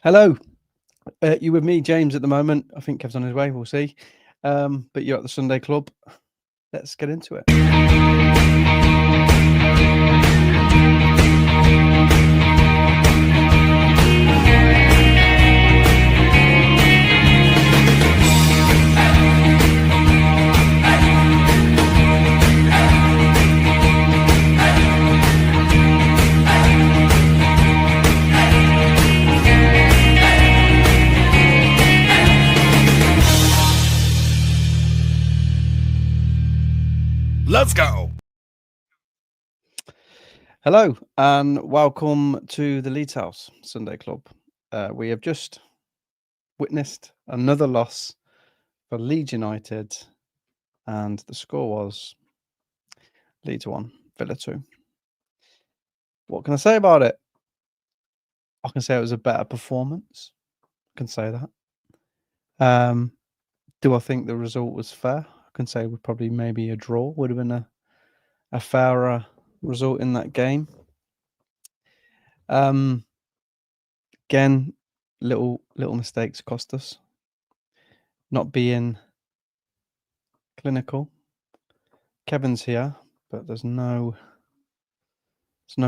Hello, you with me, James, at the moment. I think Kev's on his way, we'll see. But you're at the Sunday Club. Let's get into it. Let's go. Hello, and welcome to the Leeds House Sunday Club. We have just witnessed another loss for Leeds United, and the score was Leeds 1, Villa 2. What can I say about it? I can say it was a better performance. I can say that. Do I think the result was fair? I can say probably maybe a draw would have been a fairer result in that game. Again, little mistakes cost us. Not being clinical. Kevin's here, but there's no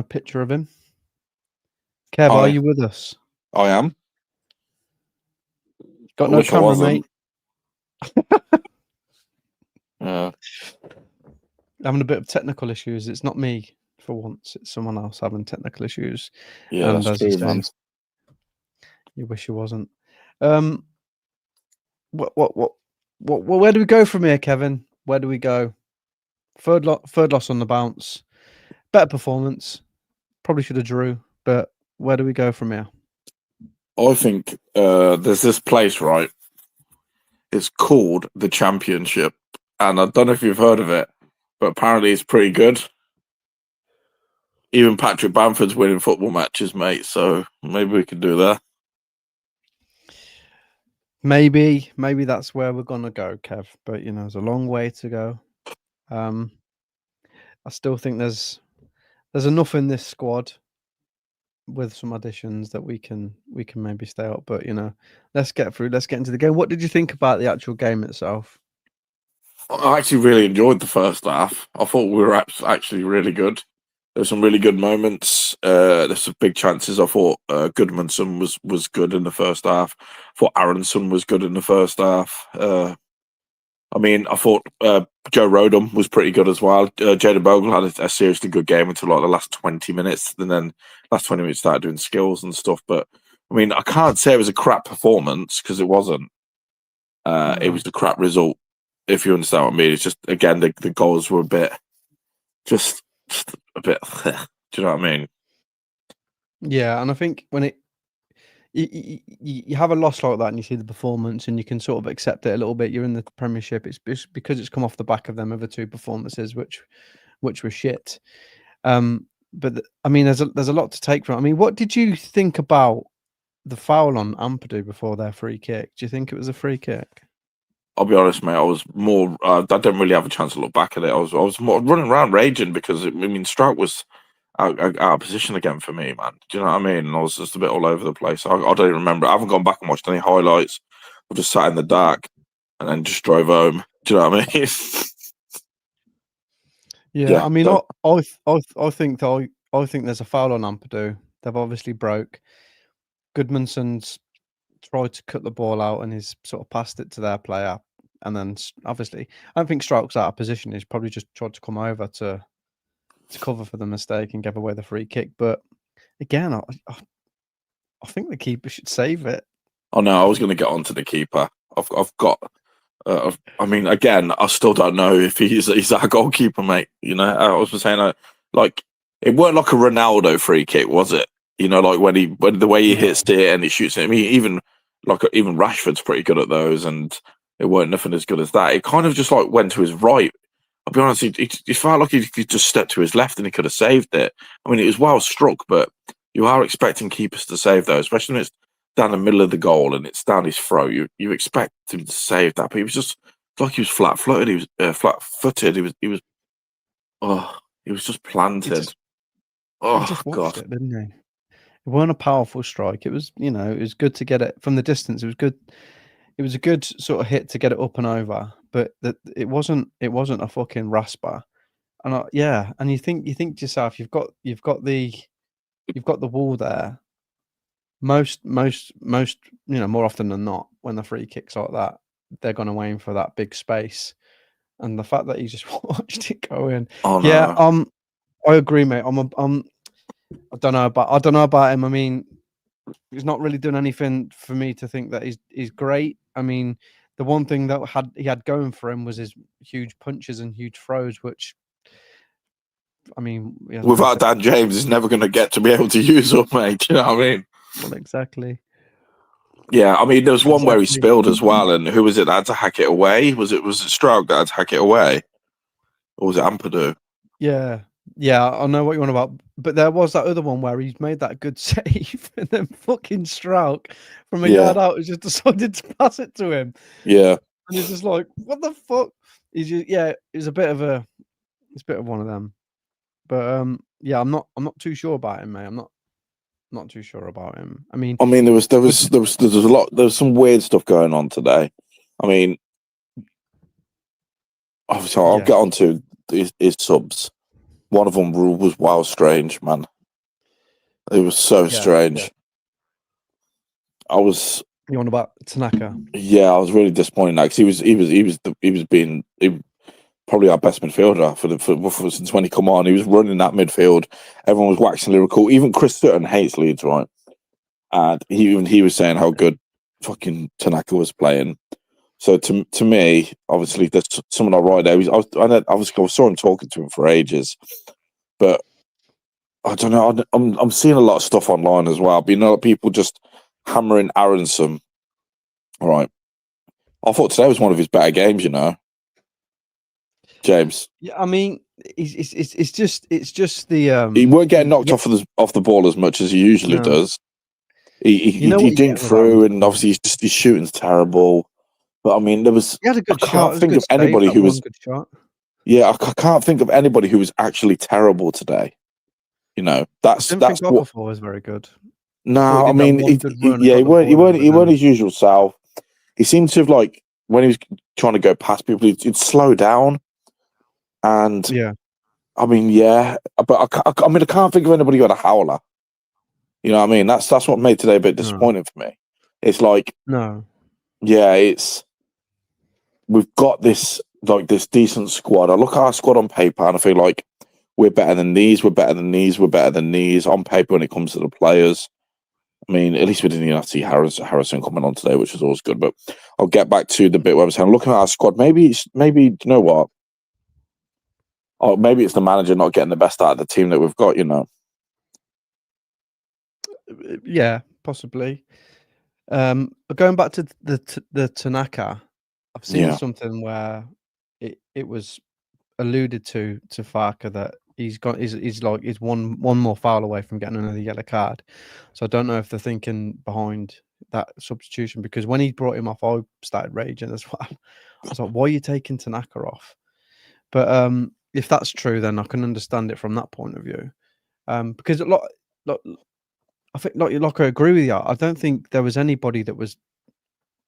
picture of him. Kev, Hi. are you with us? I am. Got I no wish I camera, wasn't. mate. Yeah. Having a bit of technical issues. It's not me for once. It's someone else having technical issues. Yeah, And that's as you true, say, man. you wish you wasn't. Where do we go from here, Kevin? Where do we go? Third loss on the bounce. Better performance. Probably should have drew, but where do we go from here? I think there's this place, right? It's called the Championship, and I don't know if you've heard of it, but apparently it's pretty good. Even Patrick Bamford's winning football matches, mate. So maybe we could do that. Maybe that's where we're gonna go, Kev. But there's a long way to go. I still think there's enough in this squad with some additions that we can maybe stay up. But let's get into the game. What did you think about the actual game itself? I actually really enjoyed the first half. I thought we were actually really good. There's some really good moments. There's some big chances. I thought Goodmanson was good in the first half. I thought Aronson was good in the first half. I thought Joe Rodham was pretty good as well. Jaden Bogle had a seriously good game until like the last 20 minutes. And then last 20 minutes started doing skills and stuff. But, I can't say it was a crap performance because it wasn't. It was a crap result, if you understand what I mean. It's just, again, the goals were a bit, just a bit, do you know what I mean? Yeah, and I think when you have a loss like that and you see the performance and you can sort of accept it a little bit. You're in the Premiership. It's because it's come off the back of them other two performances, which were shit. But there's a lot to take from it. What did you think about the foul on Ampadu before their free kick? Do you think it was a free kick? I'll be honest, mate. I was more. I didn't really have a chance to look back at it. I was more running around raging because Strout was out of position again for me, man. Do you know what I mean? And I was just a bit all over the place. I don't even remember. I haven't gone back and watched any highlights. I just sat in the dark and then just drove home. Do you know what I mean? Yeah, I think there's a foul on Ampadu. They've obviously broke. Goodmanson's tried to cut the ball out and he's sort of passed it to their player. And then obviously, I don't think Strout's out of position. He's probably just tried to come over to cover for the mistake and give away the free kick. But again, I think the keeper should save it. Oh no, I was going to get onto the keeper. I've got. Again, I still don't know if he's our goalkeeper, mate. I was saying, it weren't like a Ronaldo free kick, was it? Like when the way he hits it and he shoots it. Even Rashford's pretty good at those, and it weren't nothing as good as that. It kind of just like went to his right. I'll be honest, he felt like he just stepped to his left and he could have saved it. It was well struck, but you are expecting keepers to save those, especially when it's down the middle of the goal and it's down his throat. You expect him to save that, but he was just like he was flat-footed. He was flat-footed. He was just planted. He just watched it, didn't he? It weren't a powerful strike. It was, it was good to get it from the distance. It was good. It was a good sort of hit to get it up and over, but it wasn't. It wasn't a fucking rasper. And yeah, and you think to yourself, you've got the wall there. Most, more often than not, when the free kicks like that, they're going to aim for that big space. And the fact that he just watched it go in, Oh yeah, no. I agree, mate. I don't know about him. I mean, he's not really done anything for me to think that he's great. I mean, the one thing that he had going for him was his huge punches and huge throws, which, I mean, he hasn't Without necessarily. Dan James, he's never going to get to be able to use them, mate. You know what I mean? Well, exactly. Yeah, I mean, there was one where he Exactly. spilled as well, and who was it that had to hack it away? Was it Stroud that had to hack it away, or was it Ampadu? Yeah, I know what you're on about, but there was that other one where he's made that good save, and then fucking Strauch from a Yeah, yard out has just decided to pass it to him, yeah. and he's just like, "What the fuck?" He's just, it's a bit of one of them. But yeah, I'm not too sure about him, mate. I'm not too sure about him. I mean, I mean, there was with there was some weird stuff going on today. I mean, obviously, I'll yeah, get on to his subs. One of them was wild strange, man. It was so yeah. strange. I was, You on about Tanaka? yeah, I was really disappointed because he was being probably our best midfielder for since when he come on. He was running that midfield. Everyone was waxing lyrical. Even Chris Sutton hates Leeds, right? And he was saying how good fucking Tanaka was playing. So to me, obviously, there's someone right there. I saw him talking to him for ages, but I don't know. I'm seeing a lot of stuff online as well. But people just hammering Aronson. All right, I thought today was one of his better games. James. Yeah, I mean, it's just the He weren't getting knocked off the ball as much as he usually no. does. He What you're dinked getting with through, and Aronson. obviously his shooting's terrible. But I mean, He had a I good shot. can't It was a think good of save. anybody That who one was. good shot. Yeah, I can't think of anybody who was actually terrible today. I That's didn't think what. Okafor was very good. I thought he No, I did that mean, one good run and yeah, got the ball in, he but weren't then his usual self. He seemed to have when he was trying to go past people, he'd slow down. And yeah, I mean, yeah, but I mean, I can't think of anybody who had a howler. You know what I mean? That's what made today a bit disappointing for me. It's like, no. yeah, we've got this decent squad. I look at our squad on paper and I feel like we're better than these, we're better than these, we're better than these on paper when it comes to the players. I mean, at least we didn't even have to see Harrison coming on today, which was always good. But I'll get back to the bit where I'm saying, looking at our squad, maybe you know what? Oh, maybe it's the manager not getting the best out of the team that we've got. Yeah, possibly. Going back to the Tanaka, I've seen Yeah. something where it was alluded to Farke that he's one more foul away from getting another yellow card. So I don't know if they're thinking behind that substitution, because when he brought him off, I started raging as well. I was like, "Why are you taking Tanaka off?" But if that's true, then I can understand it from that point of view. Because a lot, I think, I agree with you. I don't think there was anybody that was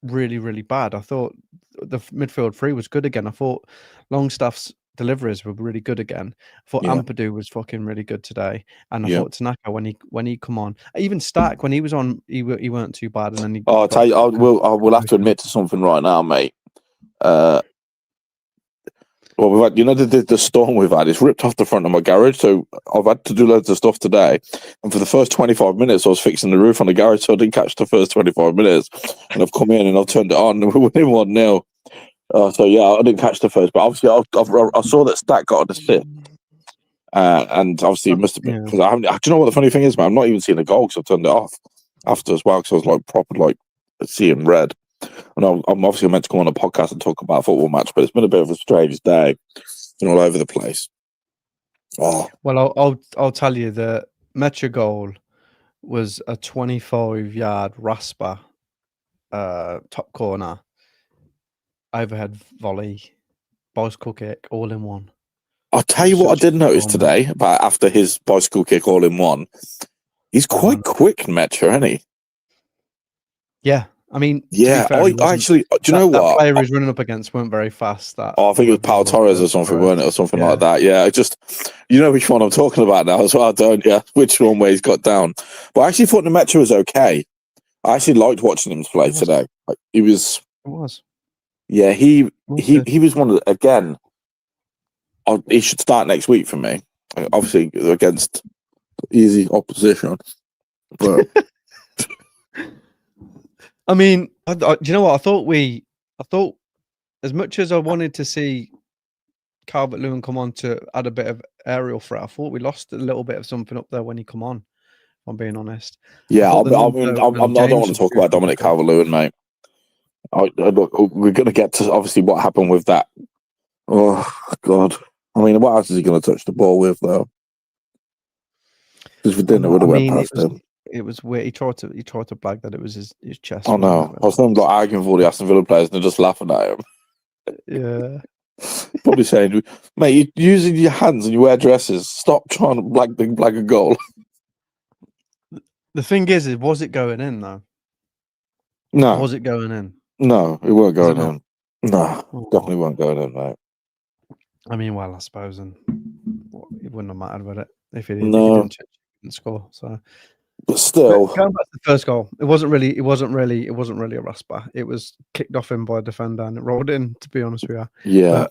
really, really bad. I thought the midfield three was good again. I thought Longstaff's deliveries were really good again. I thought Yeah. Ampadu was fucking really good today, and I Yeah. thought Tanaka when he come on, even Stack when he was on, he weren't too bad. And then he Oh, I'll tell got you, I will have to admit to something right now, mate. Well, we've had, the storm we've had. It's ripped off the front of my garage, so I've had to do loads of stuff today. And for the first 25 minutes, I was fixing the roof on the garage, so I didn't catch the first 25 minutes. And I've come in and I've turned it on, and we're winning 1-0. So yeah, I didn't catch the first, but obviously I saw that Stack got an assist, and obviously it must have been because I haven't. Do you know what the funny thing is, man? I'm not even seeing the goal because I turned it off after as well because I was proper seeing red. And I'm obviously meant to come on a podcast and talk about a football match, but it's been a bit of a strange day. Been all over the place. Oh. Well, I'll tell you the Metro goal was a 25-yard rasper, top corner, overhead volley, bicycle kick, all in one. I'll tell you what I did notice today about after his bicycle kick all in one. He's quite quick, Metro, isn't he? Yeah. I mean, to Yeah, be fair, I actually, do you know that what? player he's running up against weren't very fast. That I think it was whoever Pau Torres or something, weren't it? Or something like that. Yeah, you know which one I'm talking about now as well, don't you? Which one where he's got down. But I actually thought the Metro was okay. I actually liked watching him play today. He was. It was. Yeah, he was one of the, again. He should start next week for me. Obviously against easy opposition, but I mean, do you know what? I thought as much as I wanted to see Calvert-Lewin come on to add a bit of aerial threat, I thought we lost a little bit of something up there when he come on. If I'm being honest. Yeah, I don't want to talk about Dominic Calvert-Lewin, mate. Look, we're going to get to obviously what happened with that. Oh God! I mean, what else is he going to touch the ball with though? Because we didn't, it would have went past him. It was weird. He tried to blag that it was his chest. Oh no! I was thinking about arguing with all the Aston Villa players and they're just laughing at him. Yeah. Probably saying, mate, you're using your hands and you wear dresses. Stop trying to blag a goal. The thing is, was it going in though? No. Was it going in? No, it weren't going in. No, definitely weren't going in, mate. I mean, well, I suppose, and it wouldn't have mattered, would it? If he didn't score. So, but still, going back to the first goal, it wasn't really a rasper. It was kicked off him by a defender and it rolled in. To be honest with you, yeah.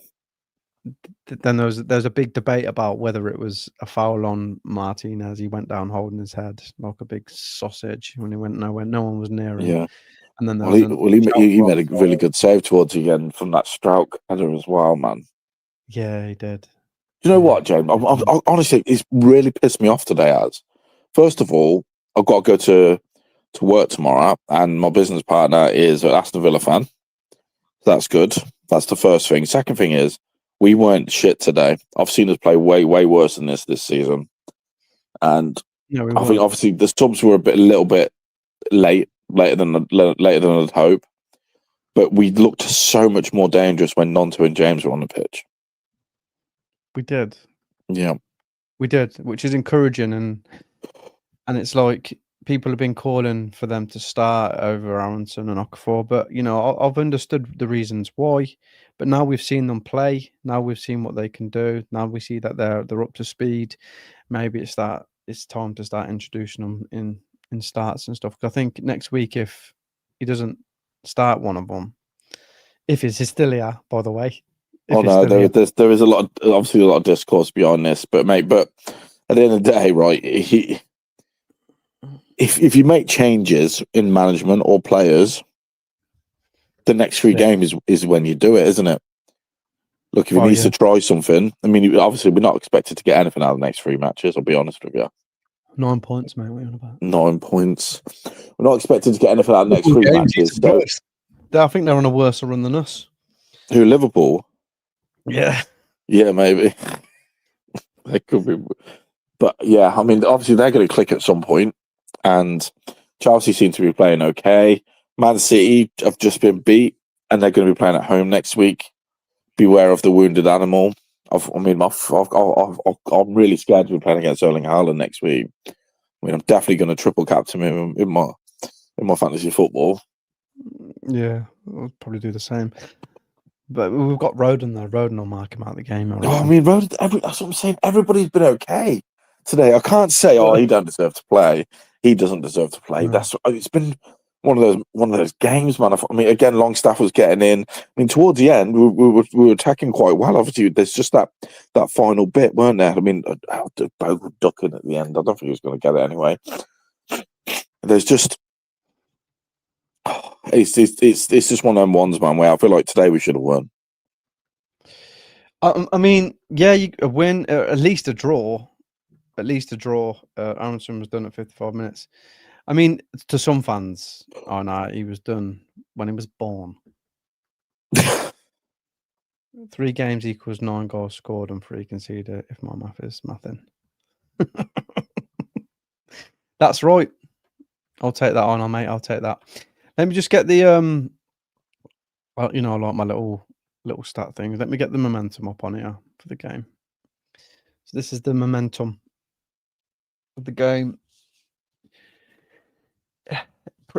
But then there's a big debate about whether it was a foul on Martinez. He went down holding his head like a big sausage when he went nowhere. No one was near him. Yeah. And then he made a really good save towards the end from that Strauch header as well, man. Yeah, he did. You know what, James? I honestly, it's really pissed me off today. First of all, I've got to go to work tomorrow, and my business partner is an Aston Villa fan. That's good. That's the first thing. Second thing is, we weren't shit today. I've seen us play way, way worse than this season, and I think obviously the subs were a little bit later than I'd hope, but we looked so much more dangerous when Nonto and James were on the pitch. We did. Yeah, we did, which is encouraging, and it's like people have been calling for them to start over Aronson and Okafor, but I've understood the reasons why. But now we've seen them play. Now we've seen what they can do. Now we see that they're up to speed. Maybe it's time to start introducing them in starts and stuff. I think next week, if he doesn't start one of them, if it's still here, by the way. Oh no, there is obviously a lot of discourse beyond this, but at the end of the day, right? If you make changes in management or players, the next 3 games is when you do it, isn't it? Look, if he needs to try something, I mean, obviously we're not expected to get anything out of the next 3 matches. I'll be honest with you. 9 points, mate. What are you on about? 9 points. We're not expected to get anything out of the next 3 matches. I think they're on a worse run than us. Who, Liverpool? Yeah. Yeah, maybe. They could be. But yeah, I mean, obviously they're going to click at some point, and Chelsea seem to be playing okay. Man City have just been beat, and they're going to be playing at home next week. Beware of the wounded animal. I'm really scared to be playing against Erling Haaland next week. I mean, I'm definitely going to triple captain him in my fantasy football. Yeah, I'll probably do the same. But we've got Roden though. Roden will mark him out of the game. I mean, Roden. That's what I'm saying. Everybody's been okay today. I can't say, he don't deserve to play. He doesn't deserve to play. No. It's been one of those games, man. I mean, again, Longstaff was getting in. I mean, towards the end, we were attacking quite well. Obviously, there's just that final bit, weren't there? I mean, Bogle ducking at the end. I don't think he was going to get it anyway. There's just. It's just one of them ones, man, where I feel like today we should have won. I mean, yeah, a win, at least a draw. At least a draw. Aronson was done at 55 minutes. I mean, to some fans, he was done when he was born. 3 games equals 9 goals scored and 3 conceded, if my math is mathing. That's right. I'll take that on, mate. I'll take that. Let me just get the I like my little stat things. Let me get the momentum up on here for the game. So this is the momentum of the game.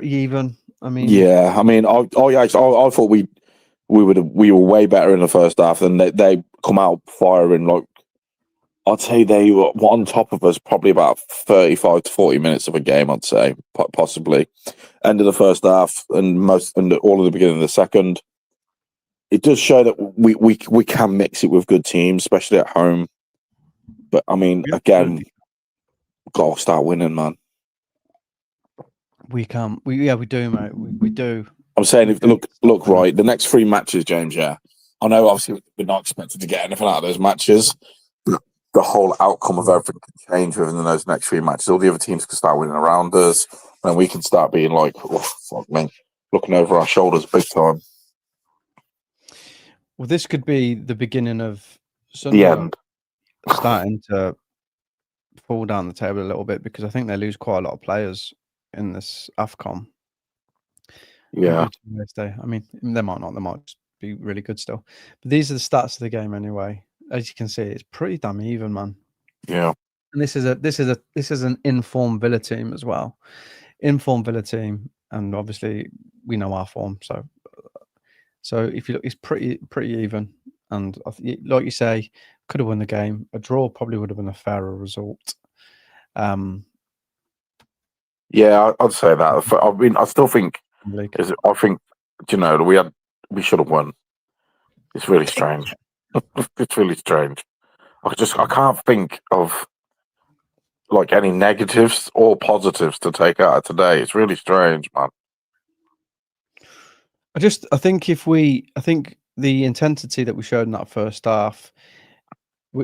pretty even. I mean, yeah. I mean, I thought we were way better in the first half, and they come out firing. Like, I'd say they were on top of us probably about 35 to 40 minutes of a game. I'd say possibly end of the first half and all of the beginning of the second. It does show that we can mix it with good teams, especially at home. But I mean, again, got to start winning, man. we can. We do, mate. We do. I'm saying, look, right. The next 3 matches, James. Yeah, I know. Obviously, we're not expected to get anything out of those matches. But the whole outcome of everything can change within those next 3 matches. All the other teams can start winning around us, and we can start being like, oh, fuck me, looking over our shoulders big time. Well, this could be the beginning of The end. starting to fall down the table a little bit, because I think they lose quite a lot of players in this AFCON. Yeah. I mean, they might not. They might just be really good still. But these are the stats of the game anyway. As you can see, it's pretty damn even, man. Yeah. And this is an informed Villa team as well. Informed Villa team, and obviously we know our form. So if you look, it's pretty even. And like you say, could have won the game. A draw probably would have been a fairer result. Yeah, I'd say that. I mean, I still think. I think, we should have won. It's really strange. It's really strange. I can't think of like any negatives or positives to take out of today. It's really strange, man. I think the intensity that we showed in that first half,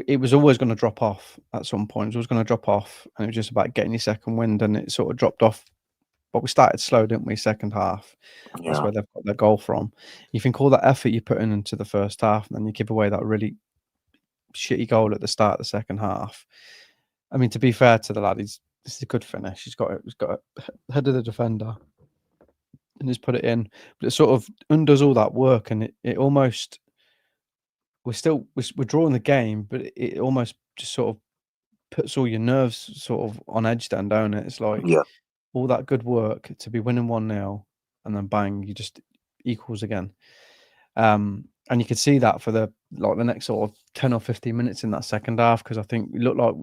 it was always going to drop off at some point. It was going to drop off, and it was just about getting your second wind, and it sort of dropped off. But we started slow, didn't we? Second half. Yeah. That's where they've got their goal from. You think all that effort you put into the first half, and then you give away that really shitty goal at the start of the second half. I mean, to be fair to the lad, this is a good finish. He's got head of the defender and he's put it in. But it sort of undoes all that work, and it almost we're drawing the game, but it almost just sort of puts all your nerves sort of on edge then, don't it? It's like all that good work to be winning 1-0, and then bang, you just equals again. And you could see that for the next sort of 10 or 15 minutes in that second half, because I think it looked like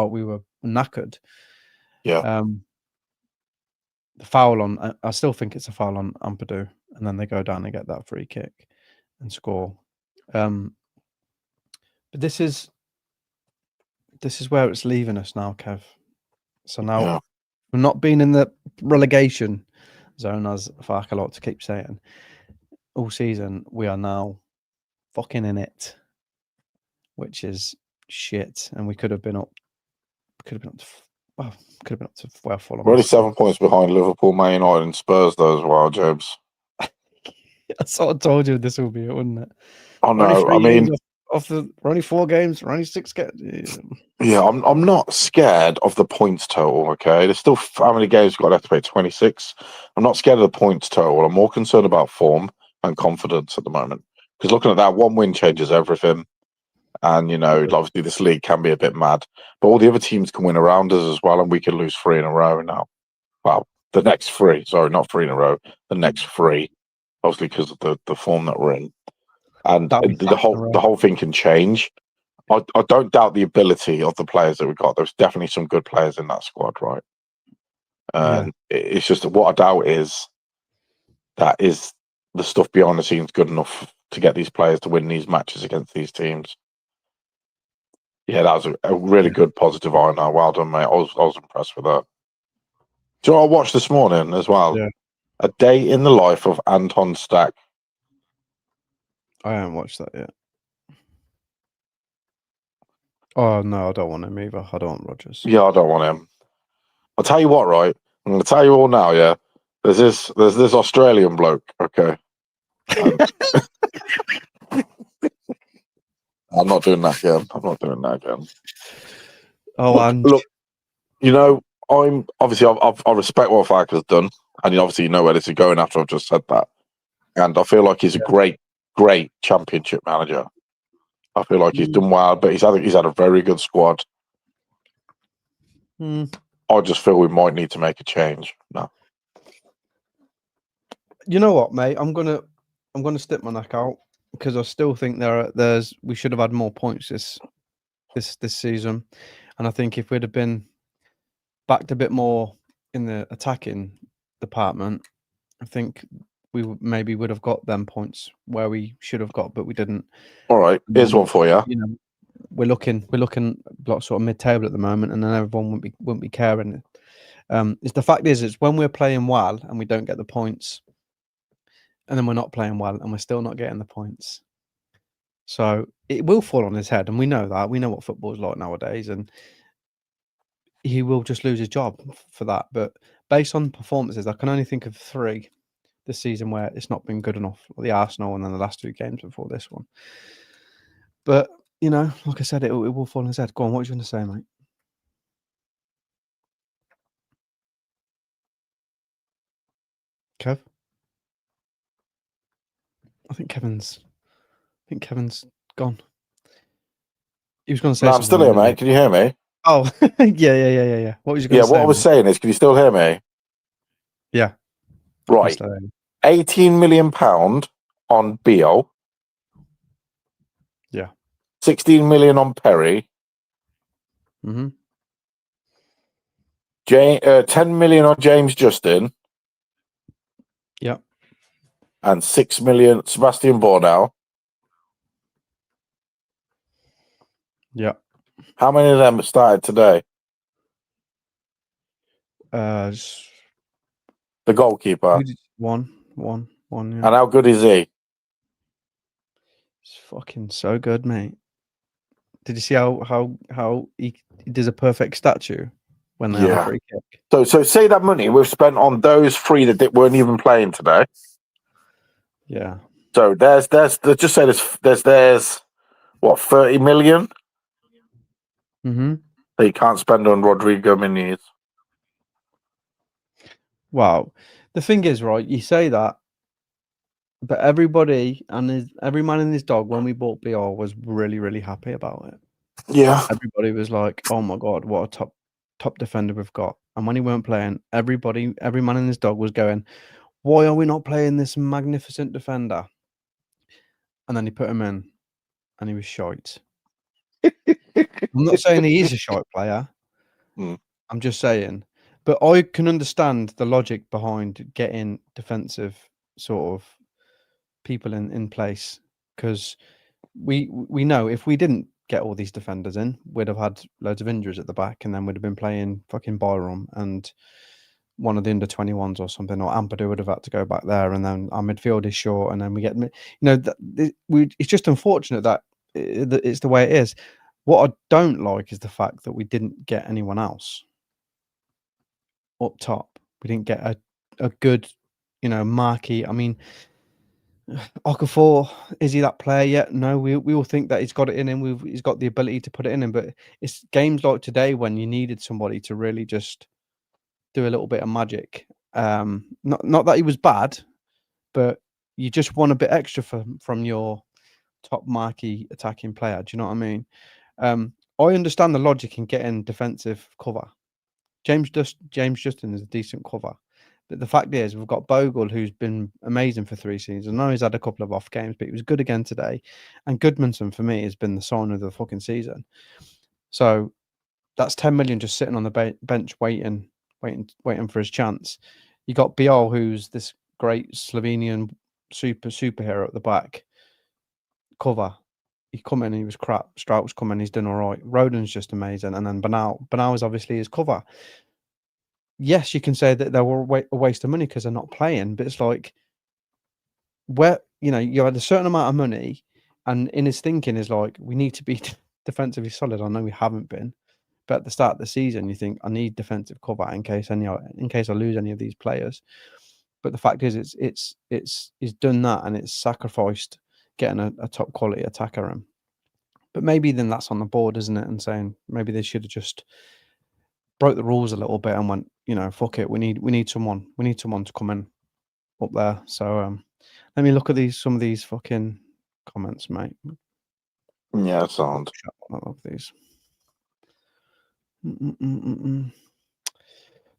we were knackered. Yeah. The foul on, I still think it's a foul on Ampadu, and then they go down and get that free kick and score. But this is where it's leaving us now, Kev. So now we're not being in the relegation zone, as Farke a lot to keep saying all season. We are now fucking in it, which is shit. And we could have been up. Could have been up to Fulham. We're only 7 points behind Liverpool, Man United, and Spurs, though, as well, James. I sort of told you this will be it, wouldn't it? I know. I mean, we're only 4 games. We're only 6 games. Yeah, I'm not scared of the points total. Okay, there's still how many games we've got left to play? 26. I'm not scared of the points total. I'm more concerned about form and confidence at the moment, because looking at that, 1 win changes everything. And obviously this league can be a bit mad, but all the other teams can win around us as well, and we can lose 3 in a row now. Well, the next 3, sorry, not 3 in a row. The next 3, obviously, because of the form that we're in, and the whole thing can change. I don't doubt the ability of the players that we've got. There's definitely some good players in that squad, right? It's just what I doubt is the stuff behind the scenes good enough to get these players to win these matches against these teams. Yeah, that was a really good positive eye now. Well done, mate. I was impressed with that. Do you know what I watched this morning as well? Yeah. A Day in the Life of Anton Stack. I haven't watched that yet. Oh no, I don't want him either. I don't want Rodgers. Yeah, I don't want him. I'll tell you what, right? I'm going to tell you all now. Yeah, there's this Australian bloke. Okay. I'm not doing that again. Oh, and look, I'm obviously I respect what Farke's done, and obviously you know where this is going after I've just said that, and I feel like he's a great championship manager. I feel like he's done well, but he's had a very good squad. I just feel we might need to make a change now. You know what, mate? I'm gonna stick my neck out because I still think we should have had more points this season, and I think if we'd have been backed a bit more in the attacking department, I think maybe would have got them points where we should have got, but we didn't. All right, here's one for you. You know, we're looking like sort of mid-table at the moment, and then everyone wouldn't be caring. It's the fact is, it's when we're playing well and we don't get the points, and then we're not playing well and we're still not getting the points. So it will fall on his head, and we know that. We know what football's like nowadays, and he will just lose his job for that. But based on performances, I can only think of 3 this season where it's not been good enough. The Arsenal and then the last 2 games before this one. But, you know, like I said, it will fall on his head. Go on, what are you going to say, mate? Kev? I think Kevin's gone. He was going to say No, I'm something. still here, mate. Can you hear me? Oh, yeah. What was you going to say? What I was saying is, can you still hear me? Yeah. Right. £18 million on Beal. Yeah. 16 million on Perry. Mm-hmm. 10 million on James Justin. Yeah. And 6 million Sebastian Bornau. Yeah. How many of them started today? The goalkeeper. One. Yeah. And how good is he? He's fucking so good, mate. Did you see how he does a perfect statue when they have a free kick? So say that money we've spent on those 3 that weren't even playing today. Yeah. So there's just say there's what 30 million. Mm-hmm. That you can't spend on Rodrigo Muniz. Wow. The thing is, right, you say that, but everybody and every man and his dog, when we bought BR, was really, really happy about it. Yeah. Everybody was like, oh my God, what a top defender we've got. And when he weren't playing, every man and his dog was going, why are we not playing this magnificent defender? And then he put him in and he was shite. I'm not saying he is a shite player. I'm just saying. But I can understand the logic behind getting defensive sort of people in place, because we know if we didn't get all these defenders in, we'd have had loads of injuries at the back, and then we'd have been playing fucking Byram and one of the under 21s or something, or Ampadu would have had to go back there, and then our midfield is short, and then we get, you know, it's just unfortunate that it's the way it is. What I don't like is the fact that we didn't get anyone else up top. We didn't get a good, you know, marquee. I mean, Okafor, is he that player yet? No, we all think that he's got it in him. He's got the ability to put it in him, but it's games like today when you needed somebody to really just do a little bit of magic. Not that he was bad, but you just want a bit extra from your top marquee attacking player. Do you know what I mean? I understand the logic in getting defensive cover. James Justin is a decent cover. But the fact is, we've got Bogle, who's been amazing for 3 seasons. I know he's had a couple of off games, but he was good again today. And Goodmanson, for me, has been the sign of the fucking season. So that's 10 million just sitting on the bench waiting for his chance. You got Biol, who's this great Slovenian superhero at the back. Cover. He come in, he was crap. Strout's come in, he's done all right. Rodon's just amazing. And then Banal is obviously his cover. Yes, you can say that they were a waste of money because they're not playing, but it's like, where, you know, you had a certain amount of money, and in his thinking is like, we need to be defensively solid. I know we haven't been, but at the start of the season, you think I need defensive cover in case I lose any of these players. But the fact is, it's done that, and it's sacrificed getting a top quality attacker in. But maybe then that's on the board, isn't it? And saying maybe they should have just broke the rules a little bit and went, you know, fuck it, we need someone to come in up there. So let me look at some of these fucking comments, mate. Yeah, sound. I love these.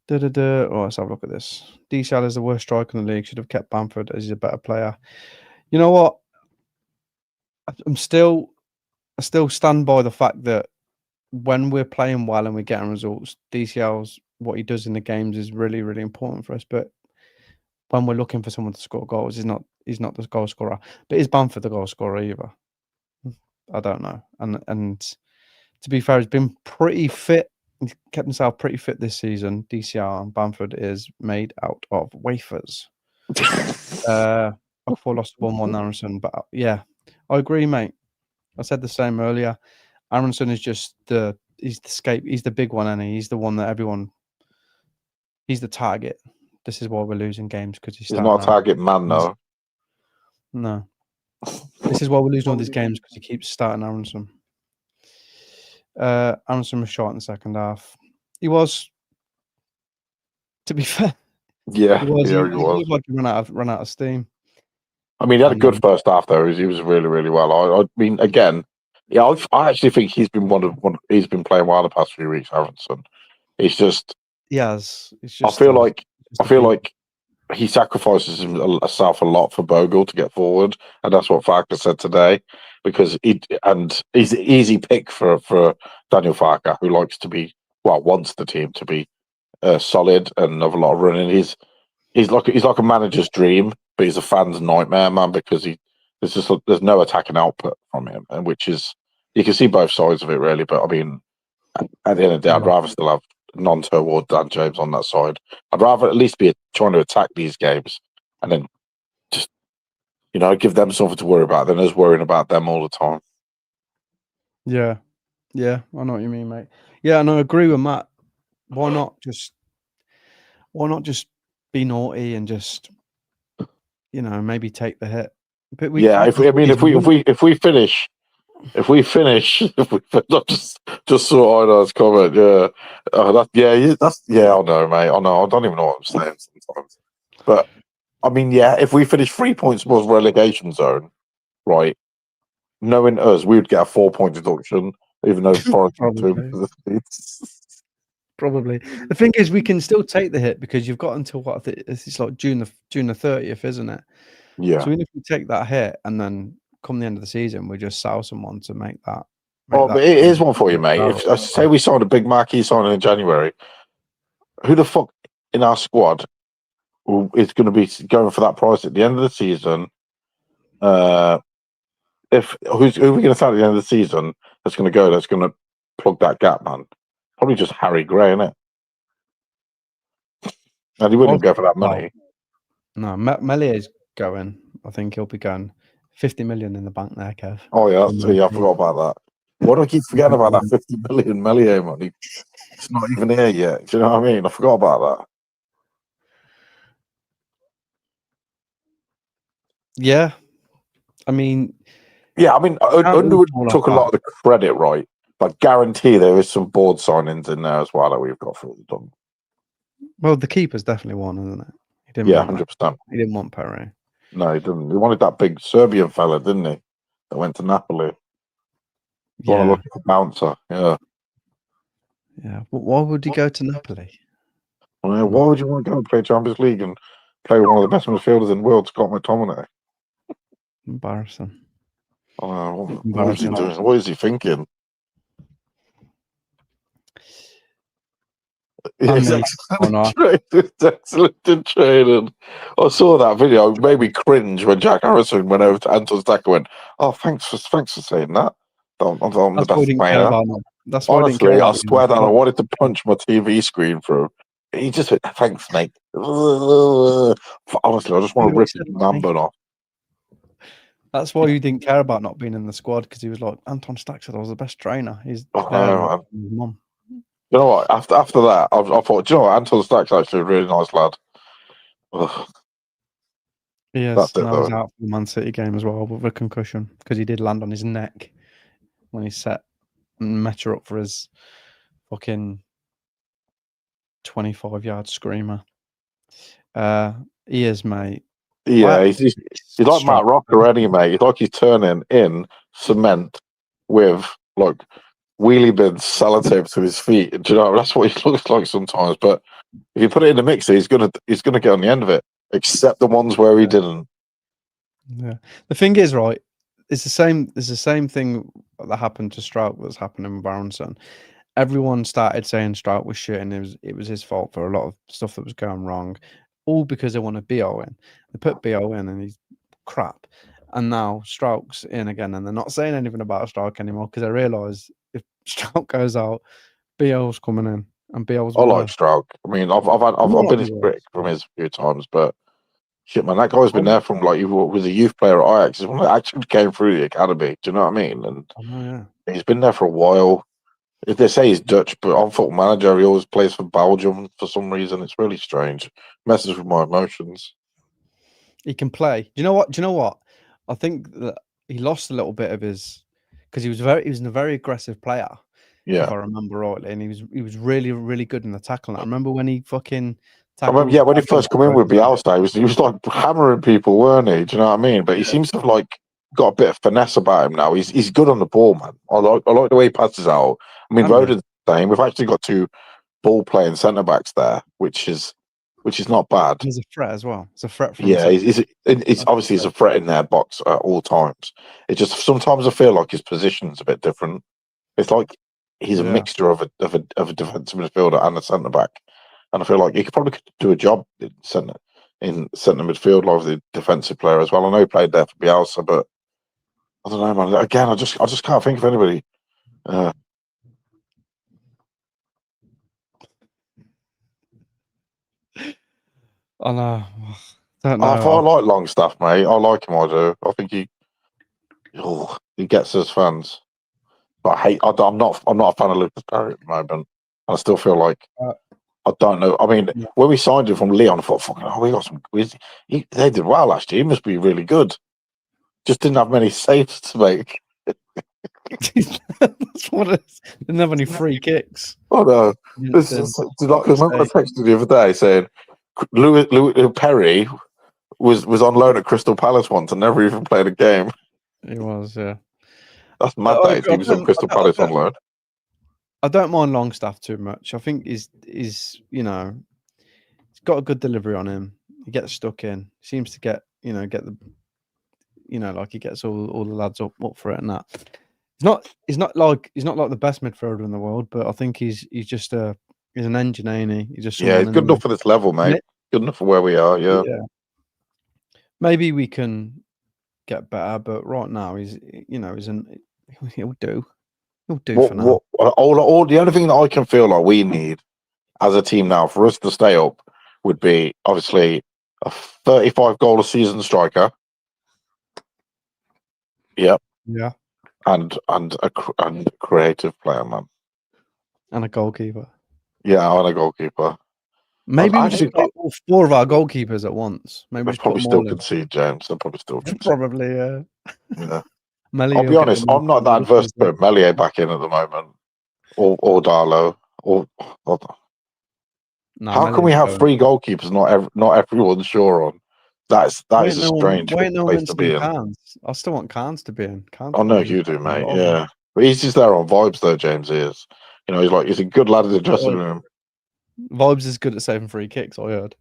Oh, let's have a look at this. DCL is the worst striker in the league. Should have kept Bamford as he's a better player. You know what? I still stand by the fact that when we're playing well and we're getting results, DCL's what he does in the games is really, really important for us. But when we're looking for someone to score goals, he's not the goal scorer. But is Bamford the goal scorer either? I don't know. And to be fair, he's been pretty fit. He's kept himself pretty fit this season. DCR and Bamford is made out of wafers. 4 lost to 1-1 Aronson. But yeah, I agree, mate. I said the same earlier. Aronson is just he's the big one, and he's the one that everyone. He's the target. This is why we're losing games because he's not a target man, though. No. This is why we're losing all these games because he keeps starting Aronson. Aronson was shot in the second half. He was, to be fair. Yeah, he was. He looked like he ran out of steam. I mean, he had a good first half though. He was really, really well. I mean, again, yeah, I actually think he's been he's been playing well the past few weeks. Aronson. It's just he has. It's I just feel like he sacrifices himself a lot for Bogle to get forward, and that's what Farke said today. Because he's an easy pick for Daniel Farke, who wants the team to be solid and have a lot of running. He's like a manager's dream, but he's a fan's nightmare, man. Because there's no attacking output from him, and which is you can see both sides of it really. But I mean, at the end of the day, I'd rather still have non-toward Dan James on that side. I'd rather at least be trying to attack these games, and then just give them something to worry about than us worrying about them all the time. Yeah, I know what you mean, mate. Yeah, and I agree with Matt. Why not just be naughty and just maybe take the hit? But if we finish, just saw Einar's comment. Yeah, I know, mate. I know. I don't even know what I'm saying sometimes. But I mean, yeah, if we finish 3 points above relegation zone, right? Knowing us, we would get a 4-point deduction, even though Forest Probably. The thing is, we can still take the hit because you've got until it's like June the 30th, isn't it? Yeah. So even if we take that hit and then come the end of the season, we just sell someone to make that. But here's one for you, mate. If say we signed a big marquee signing in January, who the fuck in our squad is going to be going for that price at the end of the season? Who are we going to start at the end of the season that's going to plug that gap, man? Probably just Harry Gray, innit? And he wouldn't go for that money. No, Mellier's going. I think he'll be going 50 million in the bank there, Kev. Oh yeah, I forgot about that. Why do I keep forgetting about that 50 million Mellier money? It's not even here yet. Do you know what I mean? I forgot about that. Yeah. I mean, Underwood took a lot of the credit, right? But guarantee there is some board signings in there as well that we've got for done. Well, the keeper's definitely one, isn't it? He didn't 100%. He didn't want Perry. No, he didn't. He wanted that big Serbian fella, didn't he? That went to Napoli. Want to look at a bouncer? Yeah. Yeah. Why would he go to Napoli? Why would you want to go and play Champions League and play with one of the best midfielders in the world, Scott McTominay? Embarrassing. What is he doing? What is he thinking? He's excellent in training. I saw that video. It made me cringe when Jack Harrison went over to Anton Stacker and went, "Oh, thanks for saying that. I'm the best player." That's why honestly, I swear that I wanted to punch my TV screen through. He just went, "Thanks, mate." Honestly, I just want to rip his man bun off. That's why you didn't care about not being in the squad, because he was like, Anton Stack said I was the best trainer. He's there. Mum. You know what? After that, I thought, do you know what? Anton Stack's actually a really nice lad. Ugh. He is. Now he's out for the Man City game as well with a concussion, because he did land on his neck when he set Meta up for his fucking 25-yard screamer. He is, mate. Yeah, he's like Matt Rocker, any mate. He's like he's turning in cement with like wheelie bins, sellotape to his feet. Do you know that's what he looks like sometimes? But if you put it in the mixer, he's gonna get on the end of it. Except the ones where he didn't. Yeah. The thing is, right, it's the same. It's the same thing that happened to Strout that's happening with Baronson. Everyone started saying Strout was shit, and it was his fault for a lot of stuff that was going wrong, all because they wanted Bo in. They put Bo in, and he's crap. And now Strout's in again, and they're not saying anything about Strout anymore because they realise if Strout goes out, Bo's coming in, and Bo's I like worse. Stroud. I mean, I've been his critic from his a few times, but shit, man, that guy's been there from like he was a youth player at Ajax. He's one that actually came through the academy. Do you know what I mean? And I know, yeah. he's been there for a while. If they say he's Dutch, but on football manager, he always plays for Belgium for some reason. It's really strange. Messes with my emotions. He can play. Do you know what? Do you know what? I think that he lost a little bit of his because he was a very aggressive player, if Yeah. I remember rightly, and he was really really good in the tackling. I remember when he fucking I remember, tackled. when he first come in with Bielsa, he was like hammering people, weren't he? Do you know what I mean? But he seems to have like got a bit of finesse about him now. He's good on the ball, man. I like the way he passes out. I mean, Rodon's the same. We've actually got two ball playing centre backs there, which is not bad. He's a threat as well. It's a threat from Yeah, it's obviously he's a threat in their box at all times. It just sometimes I feel like his position's a bit different. It's like he's a mixture of a defensive midfielder and a centre back, and I feel like he could probably do a job in centre midfield, like the defensive player as well. I know he played there for Bielsa, but I don't know, man. Again, I just can't think of anybody. I know. Don't I know. like Longstaff, mate. I like him. I do. I think he gets us fans. But I'm not a fan of Lucas Perry at the moment. I still feel like I don't know. I mean, when we signed him from Leon, I thought, fucking, we got some. They did well last year. He must be really good. Just didn't have many saves to make. That's what it is. Didn't have any free kicks. Oh no! Remember I texted the other day saying Louis Perry was on loan at Crystal Palace once and never even played a game. He was, yeah. That's mad. He was at Crystal Palace on loan. I don't mind Longstaff too much. I think he's he's got a good delivery on him. He gets stuck in. Seems to get the like he gets all the lads up for it and that. He's not like the best midfielder in the world, but I think he's just he's an engine, ain't he? He's just he's good enough for this level, mate. Good enough for where we are. Yeah. Maybe we can get better, but right now he'll do. He'll do for now. All the only thing that I can feel like we need as a team now for us to stay up would be obviously a 35 goal a season striker. Yep. Yeah. And a creative player, man. And a goalkeeper. Yeah, and a goalkeeper. Maybe we should play all four of our goalkeepers at once. Maybe we probably still concede, James. They'll probably still concede. Probably, yeah. Yeah. I'll be honest, I'm not that adverse to put Melier back in at the moment. Or Darlow. How can we have three goalkeepers not everyone's sure on? That is a strange place to be in. I still want Carnes to be in. I know you do, mate. Yeah. But he's just there on vibes though, James is. He's a good lad in the dressing room. Vibes is good at saving free kicks, I heard.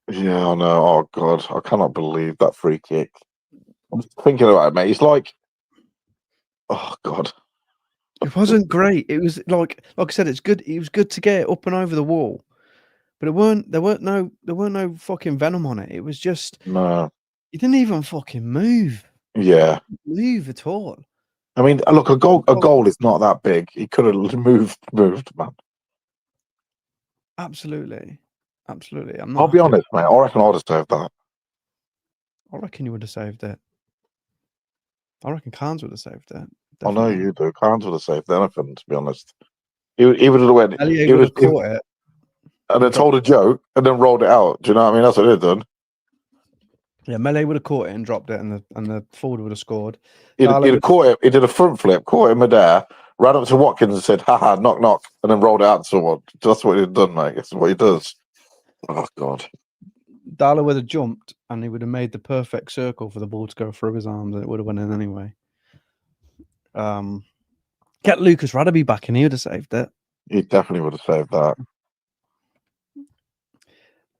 Yeah, I know. Oh God, I cannot believe that free kick. I'm just thinking about it, mate. It's like, oh God, it wasn't great. It was like I said, it's good. It was good to get it up and over the wall, but there weren't no fucking venom on it. It was just no. It didn't even fucking move. Yeah, move at all. I mean, look, a goal is not that big. He could have moved, man. Absolutely. I'll be honest, mate. I reckon I'd have saved that. I reckon you would have saved it. I reckon Carnes would have saved it. Definitely. I know you do. Carnes would have saved anything, to be honest. He would have went. He would have caught it. And then told a joke and then rolled it out. Do you know what I mean? That's what he'd done. Yeah, Melee would have caught it and dropped it, and the forward would have scored. He'd have caught it. He did a front flip, caught him midair, ran up to Watkins and said, "Haha, knock knock," and then rolled it out to someone. That's what he'd done, mate. That's what he does. Oh God. Darlow would have jumped and he would have made the perfect circle for the ball to go through his arms, and it would have went in anyway. Get Lucas Radaby back and he would have saved it. He definitely would have saved that.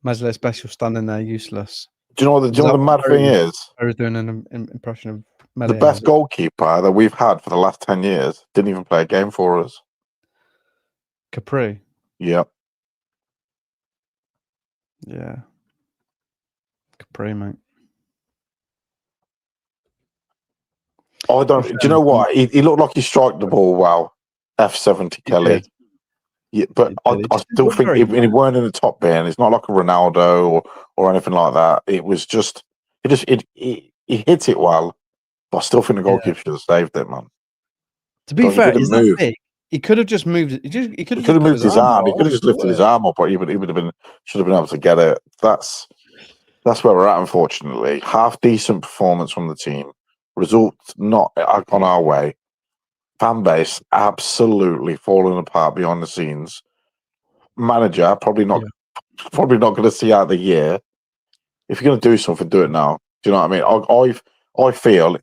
Mesler Special standing there useless. Do you know what the mad thing is? I was doing an impression of The best goalkeeper that we've had for the last 10 years didn't even play a game for us. Capri. Yep. Yeah. Capri, mate. I don't. Do you know what? He looked like he struck the ball well. F70 Kelly. Yeah, but I still think he weren't in the top bin. It's not like a Ronaldo or anything like that. It was just he hit it well, but I still think the goalkeeper should have saved it, man. To be fair, is that big? He could have just moved. He could have moved his arm. He could have just lifted his arm up, but he would have been should have been able to get it. That's where we're at. Unfortunately, half decent performance from the team. Results not on our way. Fan base absolutely falling apart behind the scenes. Manager probably not going to see out the year. If you're going to do something, do it now. Do you know what I mean? I feel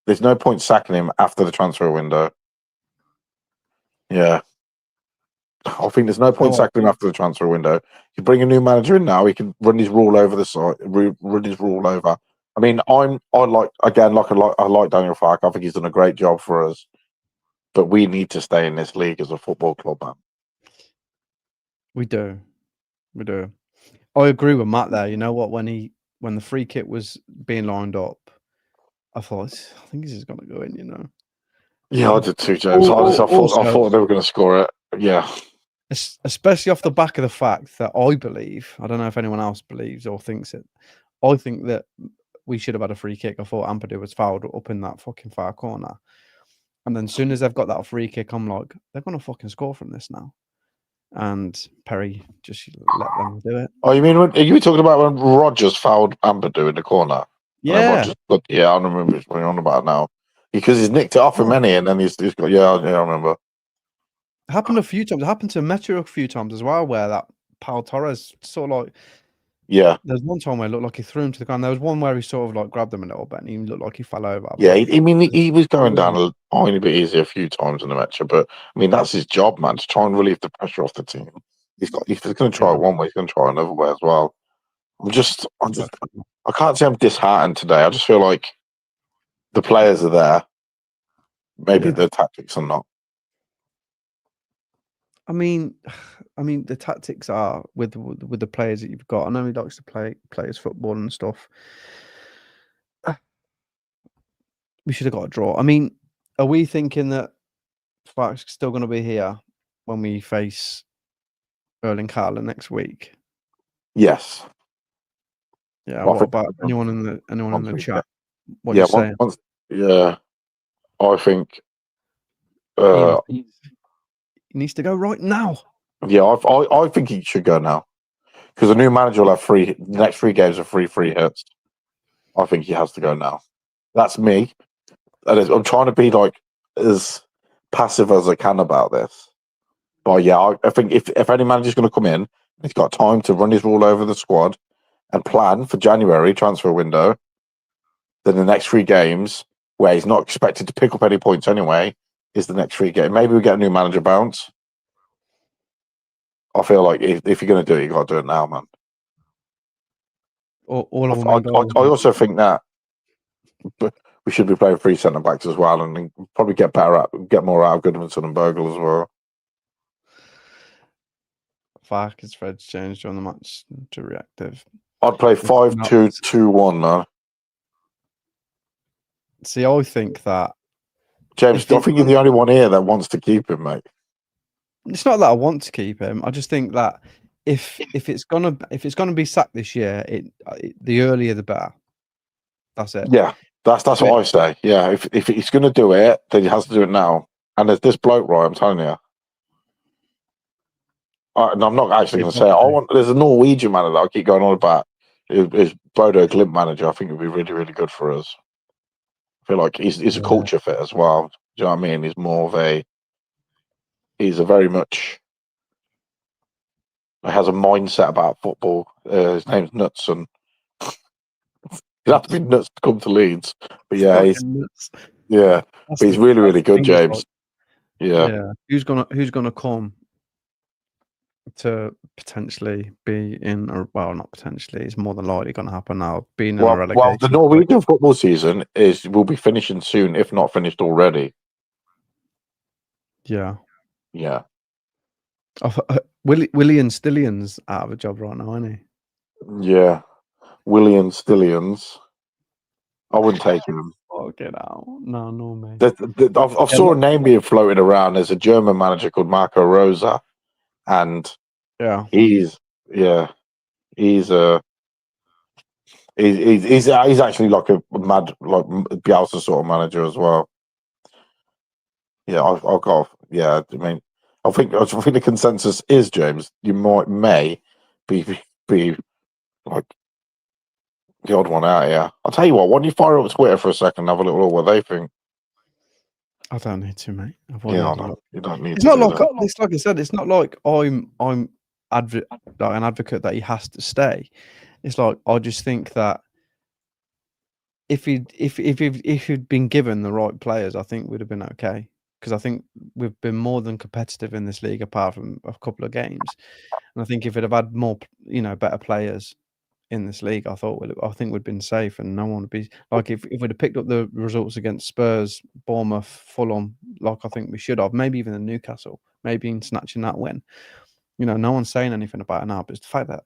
there's no point sacking him after the transfer window. Yeah, I think there's no point sacking him after the transfer window. You bring a new manager in now, he can run his rule over the side. Run his rule over. I mean, I like Daniel Farke. I think he's done a great job for us. But we need to stay in this league as a football club, man. We do. I agree with Matt there. You know what? When the free kick was being lined up, I thought, I think this is going to go in. You know. Yeah, I did too, James. I thought they were going to score it. Yeah. Especially off the back of the fact that I believe, I don't know if anyone else believes or thinks it. I think that we should have had a free kick. I thought Ampadu was fouled up in that fucking far corner. And then as soon as they've got that free kick, I'm like, they're going to fucking score from this now. And Perry just let them do it. Oh, you mean, are you talking about when Rodgers fouled Ampadu in the corner? Yeah. I remember what you're on about now. Because he's nicked it off him, and then he's got, I remember. It happened a few times. It happened to Metro a few times as well, where that Pau Torres sort of like... Yeah. There's one time where it looked like he threw him to the ground. There was one where he sort of like grabbed him a little bit and he looked like he fell over. Yeah, he was going down a tiny bit easier a few times in the Metro, but I mean, that's his job, man, to try and relieve the pressure off the team. If he's going to try it one way, he's going to try another way as well. I can't say I'm disheartened today. I just feel like the players are there. Maybe the tactics are not. I mean, the tactics are with the players that you've got. I know he likes to play his football and stuff. We should have got a draw. I mean, are we thinking that Farke's still going to be here when we face Erling Haaland next week? Yes. Yeah. What about anyone in the chat? What you saying? I think he needs to go right now. Yeah, I think he should go now because the new manager will have the next 3 games are free hits. I think he has to go now. That's me. I'm trying to be like as passive as I can about this. But yeah, I think if any manager's going to come in, he's got time to run his rule over the squad and plan for January transfer window. Then the next 3 games, where he's not expected to pick up any points anyway, is the next 3 games. Maybe we get a new manager bounce. I feel like if you're going to do it, you got to do it now, man. I also think that we should be playing 3 centre backs as well, and probably get more out of Goodmanson and Bogle as well. Farke's Fred's changed during the match to reactive. I'd play 5-2-2-1 now. See, I think that James, I think you're the only one here that wants to keep him, mate. It's not that I want to keep him. I just think that if it's gonna be sacked this year, the earlier the better. That's it. Yeah, that's what I say. Yeah, if he's gonna do it, then he has to do it now. And there's this bloke, right? I'm telling you. And I'm not actually going to say it. There's a Norwegian manager that I keep going on about. Is Bodo Glimt manager? I think it'd be really, really good for us. I feel like he's a culture fit as well. Do you know what I mean? He's more of he's a very much. He has a mindset about football. His name's Nuts, and he'd have to be nuts to come to Leeds. But yeah, but he's really, really good, James. Yeah. Who's gonna come to potentially be in a, well, not potentially, it's more than likely going to happen now, being in a Well, the relegation fight. Norwegian football season will be finishing soon, if not finished already. Yeah. Yeah. William Stillion's out of a job right now, isn't he? Yeah. William Stillions. I wouldn't take him. Oh, get out. No, me. I've saw a name being floated around. There's a German manager called Marco Rosa, and Yeah. he's actually like a mad like Bielsa sort of manager as well. Yeah, I've got. Yeah, I mean, I think the consensus is, James, you may be like the odd one out here. I'll tell you what. Why don't you fire up Twitter for a second and have a little look what they think? I don't need to, mate. You don't need It's to. not like it's like I said. It's not like I'm like an advocate that he has to stay. It's like I just think that if he'd been given the right players, I think we'd have been okay. Because I think we've been more than competitive in this league, apart from a couple of games. And I think if it have had more, better players in this league, I think we'd been safe, and no one would be like if we'd have picked up the results against Spurs, Bournemouth, Fulham, like I think we should have, maybe even in Newcastle, maybe in snatching that win. No one's saying anything about it now, but it's the fact that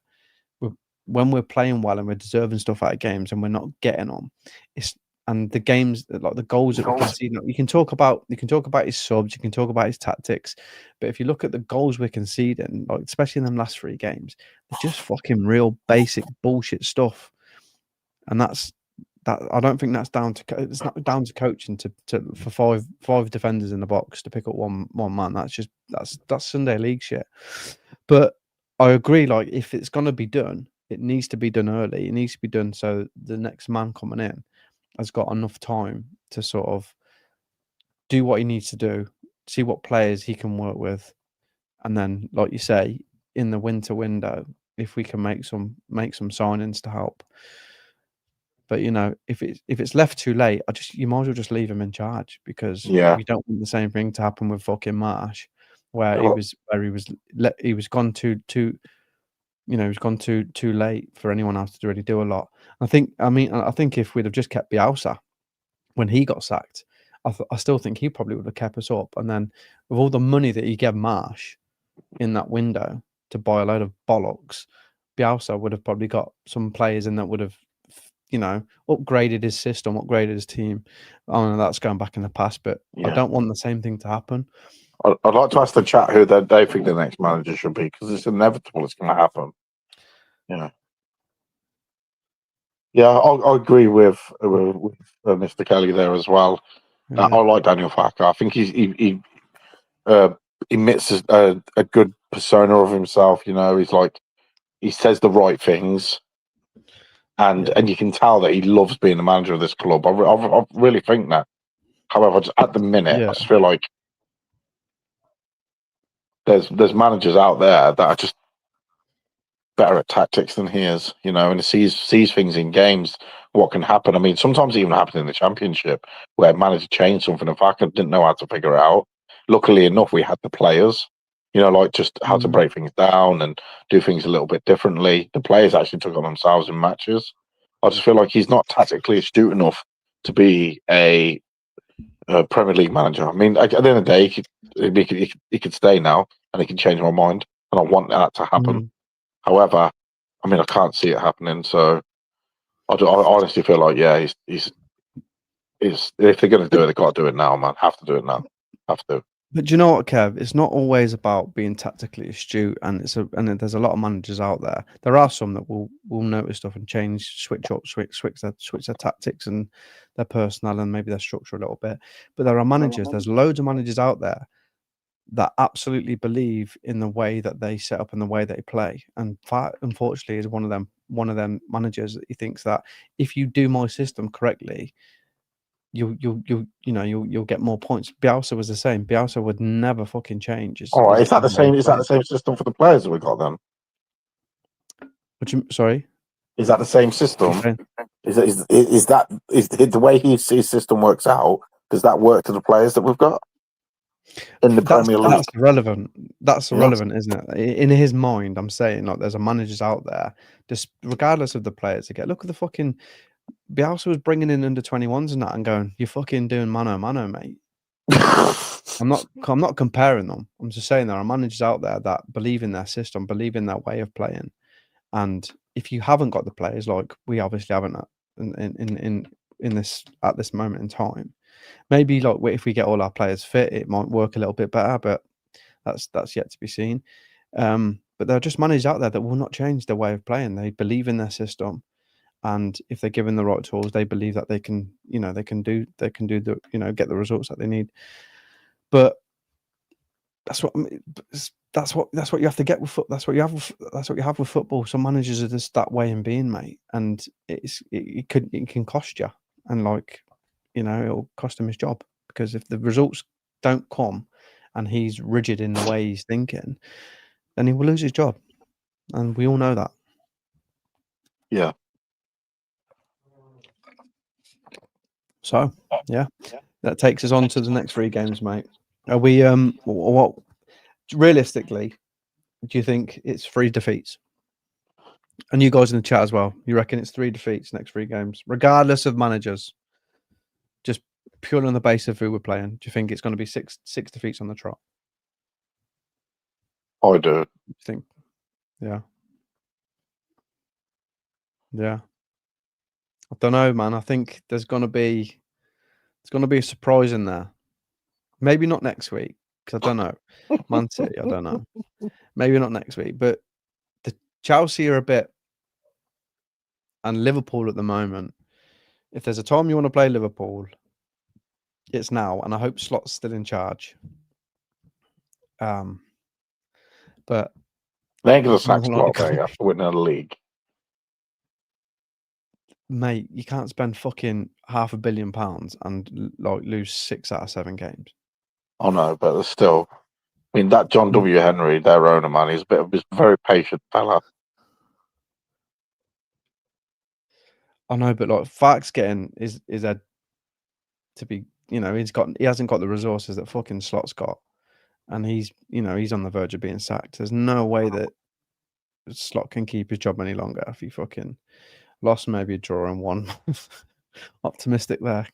when we're playing well and we're deserving stuff out of games and we're not getting on, and the games, like the goals that we concede, you can talk about his subs, you can talk about his tactics, but if you look at the goals we're conceding, like especially in them last 3 games, they're just fucking real basic bullshit stuff, and that. I don't think that's down to it's not down to coaching for five defenders in the box to pick up one man. That's Sunday league shit. But I agree. Like if it's gonna be done, it needs to be done early. It needs to be done so the next man coming in has got enough time to sort of do what he needs to do, see what players he can work with, and then, like you say, in the winter window, if we can make some signings to help. But if it's left too late, you might as well just leave him in charge, because we don't want the same thing to happen with fucking Marsh, where he was gone too late for anyone else to really do a lot. I think if we'd have just kept Bielsa when he got sacked, I still think he probably would have kept us up. And then with all the money that he gave Marsh in that window to buy a load of bollocks, Bielsa would have probably got some players in that would have, upgraded his system, upgraded his team. I know that's going back in the past, but I don't want the same thing to happen. I'd like to ask the chat who they think the next manager should be, because it's inevitable it's going to happen. Yeah, I agree with Mr. Kelly there as well. Yeah. I like Daniel Farke. I think he emits a good persona of himself. He's like, he says the right things, and you can tell that he loves being the manager of this club. I really think that. However, just at the minute, I just feel like there's managers out there that are just better at tactics than he is, and he sees things in games, what can happen. I mean, sometimes it even happened in the Championship where a manager changed something and Farke didn't know how to figure it out. Luckily enough, we had the players, like just how to break things down and do things a little bit differently. The players actually took on themselves in matches. I just feel like he's not tactically astute enough to be a Premier League manager. I mean, at the end of the day, he could stay now and he can change my mind, and I want that to happen. However, I mean, I can't see it happening. So I honestly feel like, he's if they're going to do it, they've got to do it now, man. Have to do it now. Have to. But do you know what, Kev? It's not always about being tactically astute, and there's a lot of managers out there. There are some that will notice stuff and switch their tactics and their personnel and maybe their structure a little bit. But there are managers. There's loads of managers out there that absolutely believe in the way that they set up and the way they play. And Farke, unfortunately, is one of them managers that he thinks that if you do my system correctly, you'll get more points. Bielsa was the same. Bielsa would never fucking change. All right, is that the same? Is that the same system for the players that we got then? Sorry, is that the same system? Okay. Is the way his system works out? Does that work to the players that we've got? in the Premier League. That's irrelevant. That's irrelevant, isn't it? In his mind, I'm saying, like, there's a managers out there, just regardless of the players they get. Look at the fucking Bielsa was bringing in under 21s and that, and going, "You're fucking doing mano a mano, mate." I'm not comparing them. I'm just saying there are managers out there that believe in their system, believe in their way of playing, and if you haven't got the players, like we obviously haven't in this at this moment in time, maybe like if we get all our players fit, it might work a little bit better, but that's yet to be seen. But there are just managers out there that will not change their way of playing. They believe in their system, and if they're given the right tools, they believe that they can do the get the results that they need. But that's what you have to get with that's what you have with football. Some managers are just that way in being, mate, and it can cost you, and it'll cost him his job, because if the results don't come and he's rigid in the way he's thinking, then he will lose his job, and we all know that. Yeah. So yeah, that takes us on to the next 3 games, mate. Are we what realistically do you think it's 3 defeats? And you guys in the chat as well, you reckon it's 3 defeats next 3 games, regardless of managers, just purely on the basis of who we're playing? Do you think it's going to be six defeats on the trot? I do. You think? Yeah. I don't know, man. I think there's going to be a surprise in there. Maybe not next week, because I don't know. Man City, I don't know. Maybe not next week, but the Chelsea are a bit, and Liverpool at the moment. If there's a time you want to play Liverpool, it's now, and I hope Slot's still in charge. But they ain't gonna sack Slot after winning the league. Mate, you can't spend fucking £500 million and lose 6 out of 7 games. I know, but there's still. I mean, that John W. Henry, their owner, man, he's a very patient fella. I know, but Farke's getting is a to be, he hasn't got the resources that fucking Slot's got, and he's on the verge of being sacked. There's no way that Slot can keep his job any longer if he fucking lost, maybe a draw and won. Optimistic there,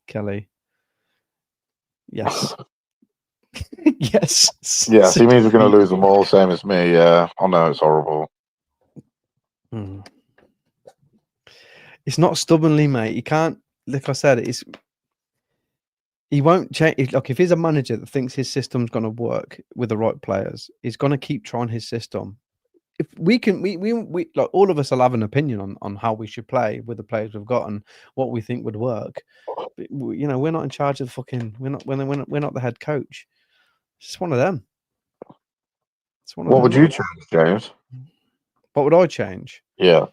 Kelly. Yes. Yes. Yeah, he means we're going to lose them all, same as me. Yeah, I know, it's horrible. It's not stubbornly, mate. He can't, like I said, he won't change. Look, if he's a manager that thinks his system's going to work with the right players, he's going to keep trying his system. If we can, we like, all of us will have an opinion on how we should play with the players we've got and what we think would work. But, we're not in charge of the fucking. We're not the head coach. It's just one of them. It's one of What them. would you change, James? What would I change? Yeah.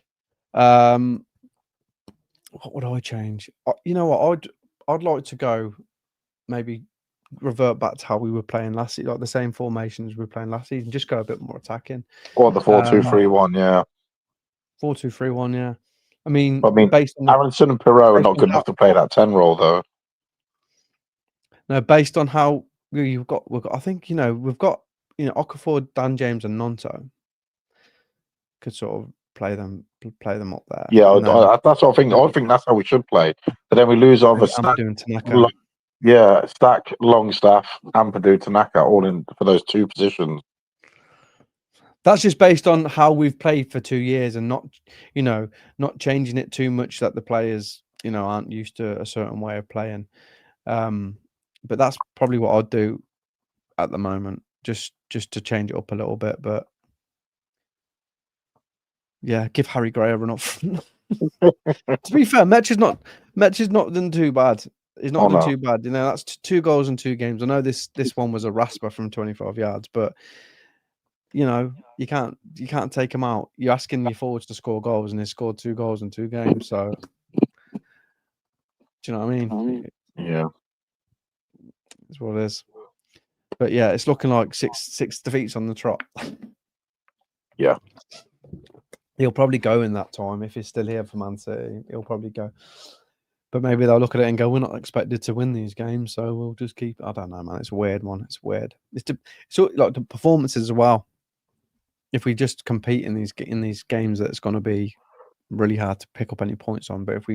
What would I change? You know what? I'd like to go, maybe revert back to how we were playing last season, like the same formations we were playing last season. Just go a bit more attacking. Or the 4-2-3-1, yeah. 4-2-3-1, yeah. I mean, based on Aronson and Perot are not good enough to play that 10 role, though. No, based on how we've got. I think we've got Okafor, Dan James, and Nonto could sort of play them up there. Yeah, that's what I think. I think that's how we should play. But then we lose over Stack, Stack, Longstaff, and Purdue Tanaka all in for those 2 positions. That's just based on how we've played for 2 years and not changing it too much that the players aren't used to a certain way of playing. But that's probably what I'd do at the moment, just to change it up a little bit. But yeah, give Harry Gray a run up front. To be fair, Metch is not done too bad. He's not done too bad. That's 2 goals in 2 games. I know this one was a rasper from 25 yards, but you can't take him out. You're asking your forwards to score goals, and he scored 2 goals in 2 games. So do you know what I mean? Yeah, it's what it is. But yeah, it's looking like six defeats on the trot. Yeah. He'll probably go in that time if he's still here for Man City. He'll probably go. But maybe they'll look at it and go, "We're not expected to win these games, so we'll just keep." I don't know, man. It's a weird one. It's weird. It's like the performances as well. If we just compete in these games, that it's going to be really hard to pick up any points on. But if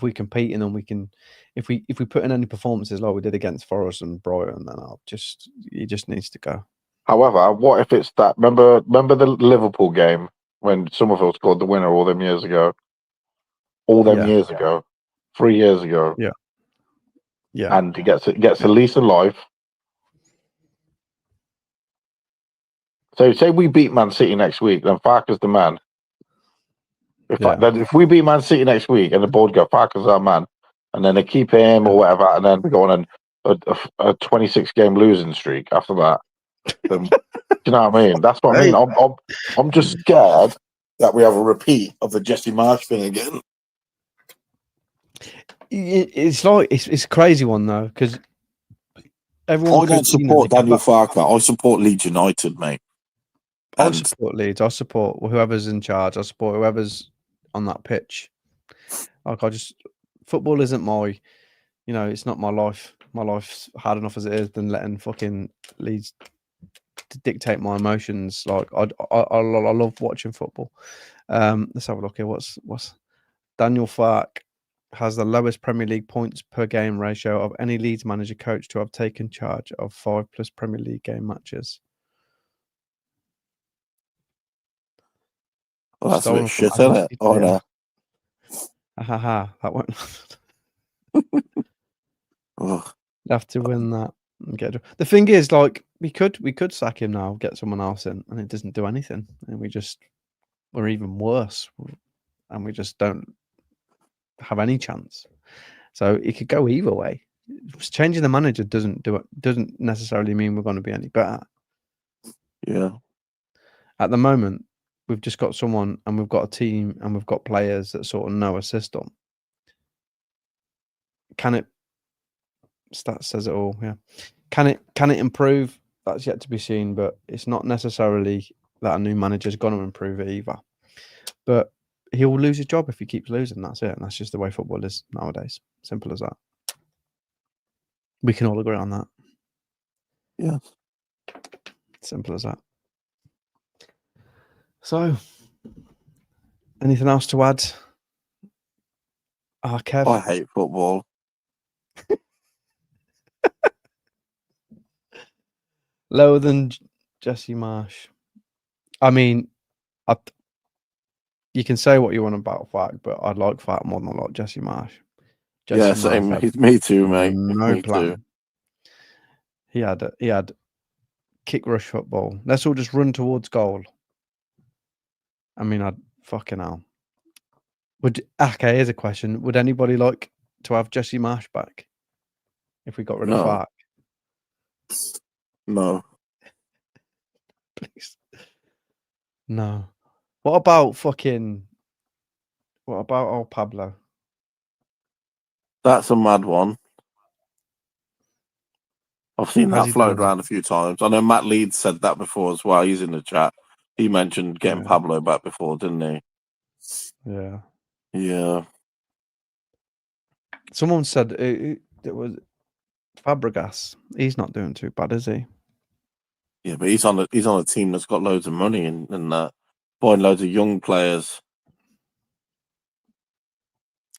we compete in them, we can. If we put in any performances like we did against Forest and Brighton, then he just needs to go. However, what if it's that? Remember the Liverpool game when Somerville scored the winner all them years ago? Years ago, 3 years ago. Yeah. And he gets a lease of life. So say we beat Man City next week, then Farke's the man. If we beat Man City next week and the board go, Farke's our man, and then they keep him or whatever, and then we go on a 26 game losing streak after that. Then, do you know what I mean? That's what I mean. I'm just scared that we have a repeat of the Jesse Marsh thing again. It's like it's a crazy one though, because everyone. I don't support Daniel Farke. I support Leeds United, mate. I support Leeds. I support whoever's in charge. I support whoever's on that pitch. Like football isn't my, it's not my life. My life's hard enough as it is than letting fucking Leeds to dictate my emotions. Like I love watching football. Let's have a look here. What's Daniel Farke has the lowest Premier League points per game ratio of any Leeds manager coach to have taken charge of 5+ Premier League game matches. Well, that's a bit shit, isn't it? Oh, no. That won't. Have to win that and get it. The thing is, like, we could sack him now, get someone else in, and it doesn't do anything, and we're even worse, and we just don't have any chance. So it could go either way. Changing the manager doesn't necessarily mean we're going to be any better. Yeah. At the moment, we've just got someone, and we've got a team, and we've got players that sort of know a system. Can it? Stats says it all. Yeah. Can it improve? That's yet to be seen. But it's not necessarily that a new manager's going to improve it either. But he will lose his job if he keeps losing. That's it. And that's just the way football is nowadays. Simple as that. We can all agree on that. Yeah. Simple as that. So, anything else to add? Kev? I hate football. Lower than Jesse Marsh. I mean, you can say what you want about Farke, but I'd like Farke more than I like Jesse Marsh. Same. Me too, mate. No me plan. Too. He had kick rush football. Let's all just run towards goal. I mean, I'd fucking hell. Here's a question. Would anybody like to have Jesse Marsh back if we got rid of Farke? No. Please. No. What about old Pablo? That's a mad one. I've seen that floated around a few times. I know Matt Leeds said that before as well. He's in the chat. He mentioned getting Pablo back before, didn't he? Yeah. Yeah. Someone said it was Fabregas. He's not doing too bad, is he? Yeah, but he's on a team that's got loads of money and that, buying loads of young players.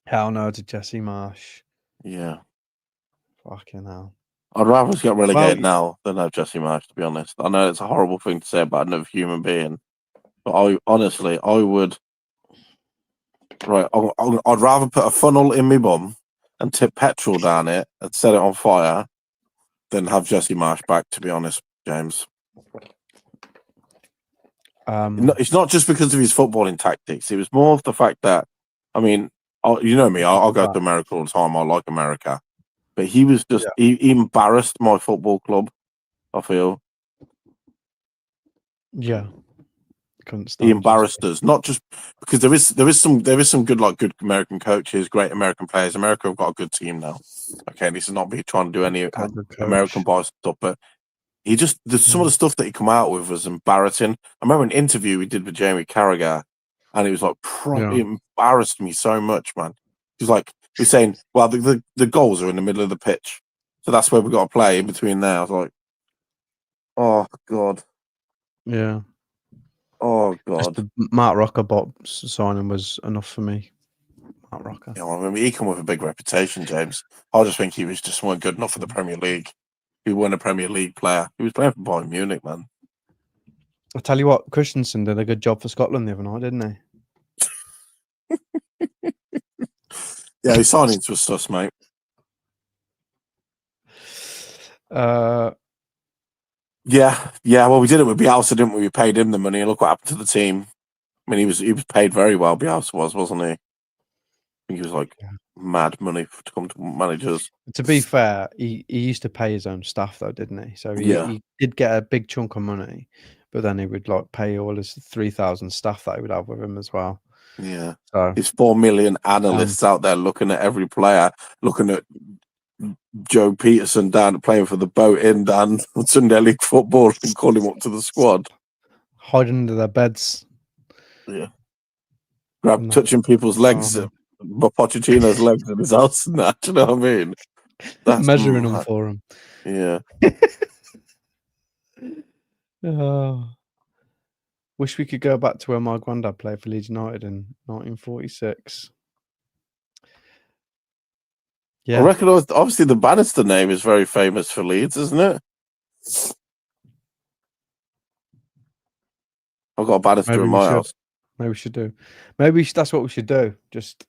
Hell no to Jesse Marsh. Yeah. Fucking hell. I'd rather us get relegated now than have Jesse Marsh, to be honest. I know it's a horrible thing to say about another human being, but I would. Right, I'd rather put a funnel in my bum and tip petrol down it and set it on fire than have Jesse Marsh back, to be honest, James. It's not just because of his footballing tactics. It was more of the fact that, I mean, you know me, I'll go to America all the time. I like America. But he was just, he embarrassed my football club, I feel. Yeah. He embarrassed us, not just because there is some good American coaches, great American players. America have got a good team now. Okay, this is not me trying to do any American bias stuff, but he just some of the stuff that he come out with was embarrassing. I remember an interview we did with Jamie Carragher, and it was like it embarrassed me so much, man. He's like, He's saying, well, the goals are in the middle of the pitch. So that's where we've got to play in between there. I was like, oh, God. Yeah. Oh, Just God. the Matt Rocker signing was enough for me. Matt Rocker. You know, I mean, he come with a big reputation, James. I just think he was just weren't good enough for the Premier League. He wasn't a Premier League player. He was playing for Bayern Munich, man. I tell you what, Christensen did a good job for Scotland the other night, didn't he? Yeah, his signings was sus, mate. Yeah. Well, we did it with Bielsa, didn't we? We paid him the money, and look what happened to the team. I mean, he was paid very well. Bielsa wasn't he? I think he was like mad money to come to managers. To be fair, he used to pay his own staff though, didn't he? So he did get a big chunk of money, but then he would like pay all his 3,000 staff that he would have with him as well. Yeah. So there's 4 million analysts out there looking at every player, looking at Joe Peterson down playing for the boat in down Sunday League football and call him up to the squad. Hiding under their beds. Yeah. Touching people's legs, but Pochettino's legs in his house and that. Do you know what I mean? That's measuring them for him. Yeah. Wish we could go back to where my granddad played for Leeds United in 1946. Yeah. I reckon obviously the Bannister name is very famous for Leeds, isn't it? I've got a Bannister in my house. Maybe we should do. Maybe that's what we should do. Just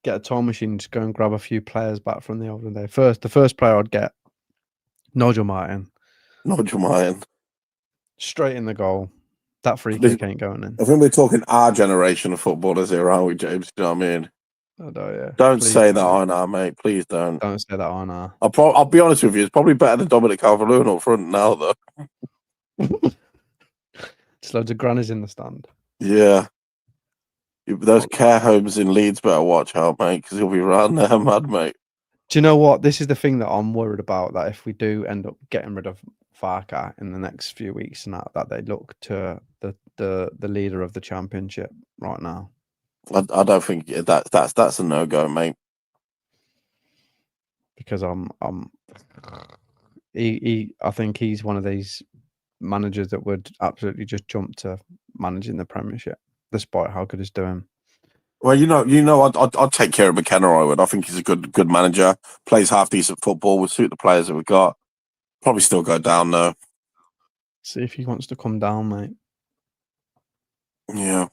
get a time machine, just go and grab a few players back from the olden day. The first player I'd get, Nigel Martin. Straight in the goal. That free kick ain't going in. I think we're talking our generation of footballers here, aren't we, James? You know what I mean? Oh, yeah. Don't say that on our, mate. Please don't. Don't say that on our. I'll be honest with you. It's probably better than Dominic Calvert-Lewin up front now, though. Just loads of grannies in the stand. Yeah. Those care homes in Leeds better watch out, mate, because he'll be around there, mad, mate. Do you know what? This is the thing that I'm worried about, that if we do end up getting rid of Farke in the next few weeks and that they look to the leader of the championship right now. I don't think that's a no-go, mate. Because I think he's one of these managers that would absolutely just jump to managing the Premiership, despite how good he's doing. Well, I'd take care of McKenna. I would. I think he's a good manager. Plays half decent football. Would suit the players that we've got. Probably still go down though. See if he wants to come down, mate. Yeah.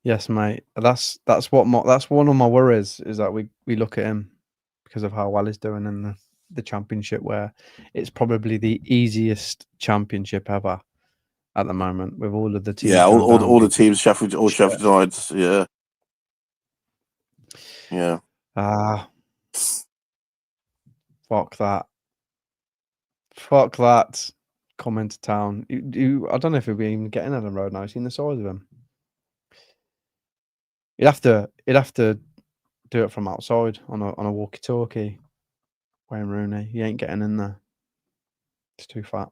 Yes, mate. That's one of my worries, is that we look at him because of how well he's doing in the championship, where it's probably the easiest championship ever at the moment, with all of the teams. Yeah, all the teams, Sheffield United. Yeah. Fuck that. Come into town. I don't know if he'll be even getting on the road now. You've seen the size of him. He'd have to do it from outside on a walkie-talkie. Wayne Rooney, he ain't getting in there. It's too fat.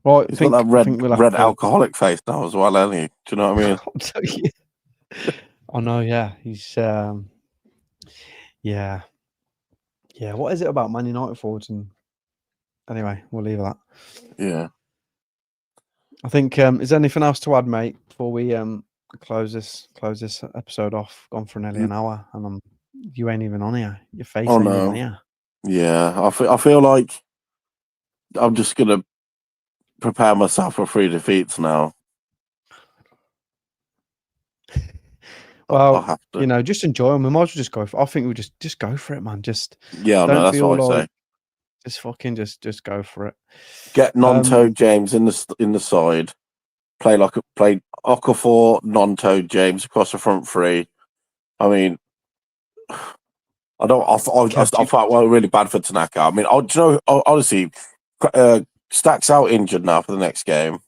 Right, he's got that red alcoholic face now as well, hasn't he? Do you know what I mean? I know, yeah. He's yeah. What is it about Man United forwards? And anyway, we'll leave that. Yeah. I think is there anything else to add, mate, before we close this episode off? Gone for nearly an hour, and you ain't even on here. Your face ain't even here. Yeah, I feel like I'm just gonna prepare myself for 3 defeats now. Well, just enjoy them. We might as well just go for. I think we just go for it, man. Just that's what I say. Just fucking just go for it. Get non-toed James in the side. Play Okafor, non-toed James across the front three. I mean, I felt really bad for Tanaka. I mean, honestly, Stack's out injured now for the next game,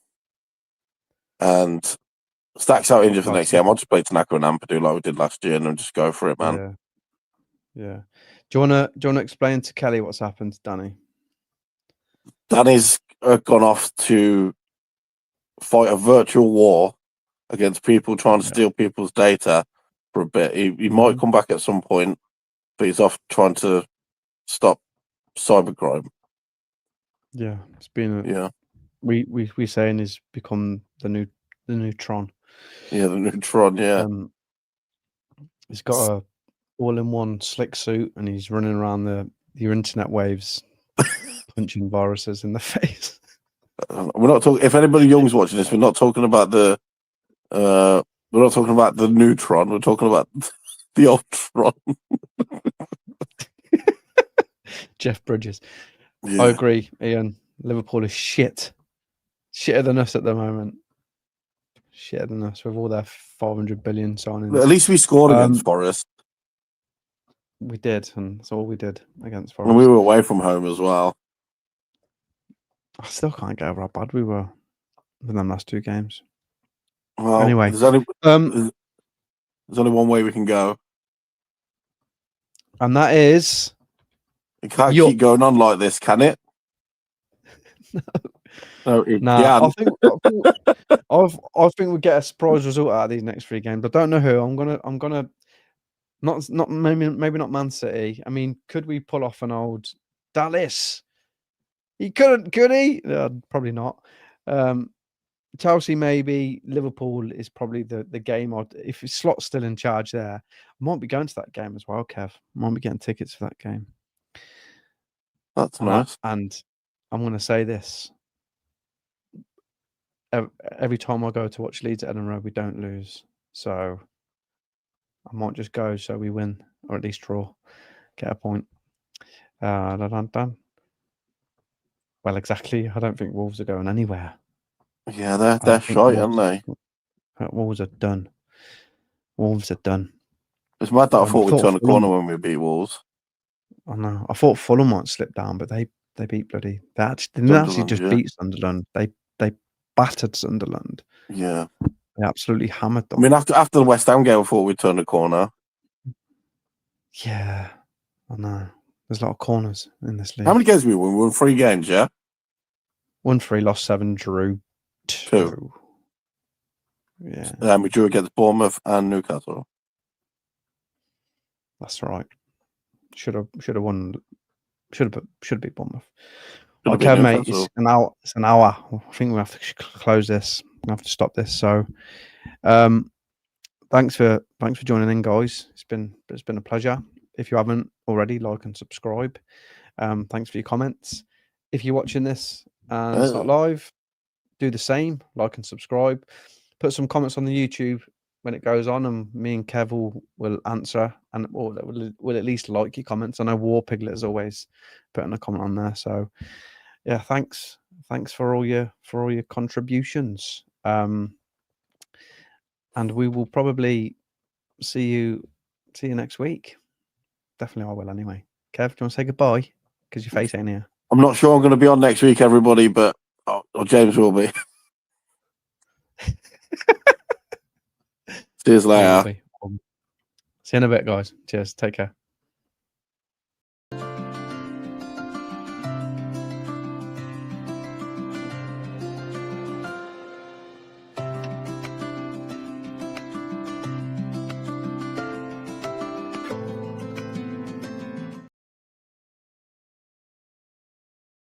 and Stack's out injured for the next game. I'll just play Tanaka and Ampadu like we did last year, and then just go for it, man. Yeah. Do you wanna explain to Kelly what's happened to Danny? Danny's gone off to fight a virtual war against people trying to steal people's data for a bit. He might come back at some point, but he's off trying to stop cybercrime. Yeah, it's been we saying he's become the new Tron. Yeah, the new Tron. Yeah, he's got a all-in-one slick suit, and he's running around your internet waves, punching viruses in the face. We're not talking. If anybody young's watching this, we're not talking about the. We're not talking about the new Tron. We're talking about the old Tron. Jeff Bridges. Yeah. I agree, Ian. Liverpool is shit. Shitter than us at the moment. Shitter than us with all their 500 billion signings. At least we scored against Forest. We did, and that's all we did against Forest. And we were away from home as well. I still can't get over how bad we were with them last two games. Well, anyway, there's only one way we can go, and that is it can't keep going on like this, can it? No, it can. I think we get a surprise result out of these next three games. I don't know who. I'm gonna not maybe not Man City. I mean, could we pull off an old Dallas? He couldn't, could he? Probably not. Chelsea, maybe. Liverpool is probably the game. If Slot's still in charge there, I might be going to that game as well, Kev. I might be getting tickets for that game. That's nice. And I'm going to say this. Every time I go to watch Leeds at Edinburgh, we don't lose. So I might just go so we win, or at least draw, get a point. Well, exactly. I don't think Wolves are going anywhere. Yeah, they're shy, aren't they? Wolves are done. Wolves are done. It's mad that I thought we'd turn the corner when we beat Wolves. I know. I thought Fulham might slip down, but they beat bloody. They didn't actually just beat Sunderland. They battered Sunderland. Yeah, they absolutely hammered them. I mean, after the West Ham game, I thought we'd turn the corner. Yeah, I know. There's a lot of corners in this league. How many games did we win? We won 3 games, yeah? Won 3, lost 7, drew 2. Yeah. We drew against Bournemouth and Newcastle. That's right. Should have won. Should be Bournemouth. Okay, mate. It's an hour. I think we have to close this. We have to stop this. So, thanks for joining in, guys. It's been a pleasure. If you haven't already, like and subscribe. Thanks for your comments. If you're watching this and it's not live, do the same. Like and subscribe. Put some comments on the YouTube when it goes on, and me and Kev will answer, and will at least like your comments. I know War Piglet is always putting a comment on there. So yeah, thanks for all your contributions. And we will probably see you next week. Definitely I will anyway. Kev, do you want to say goodbye? Because your face ain't here. I'm not sure I'm going to be on next week, everybody, but James will be. Cheers later. See you in a bit, guys. Cheers. Take care.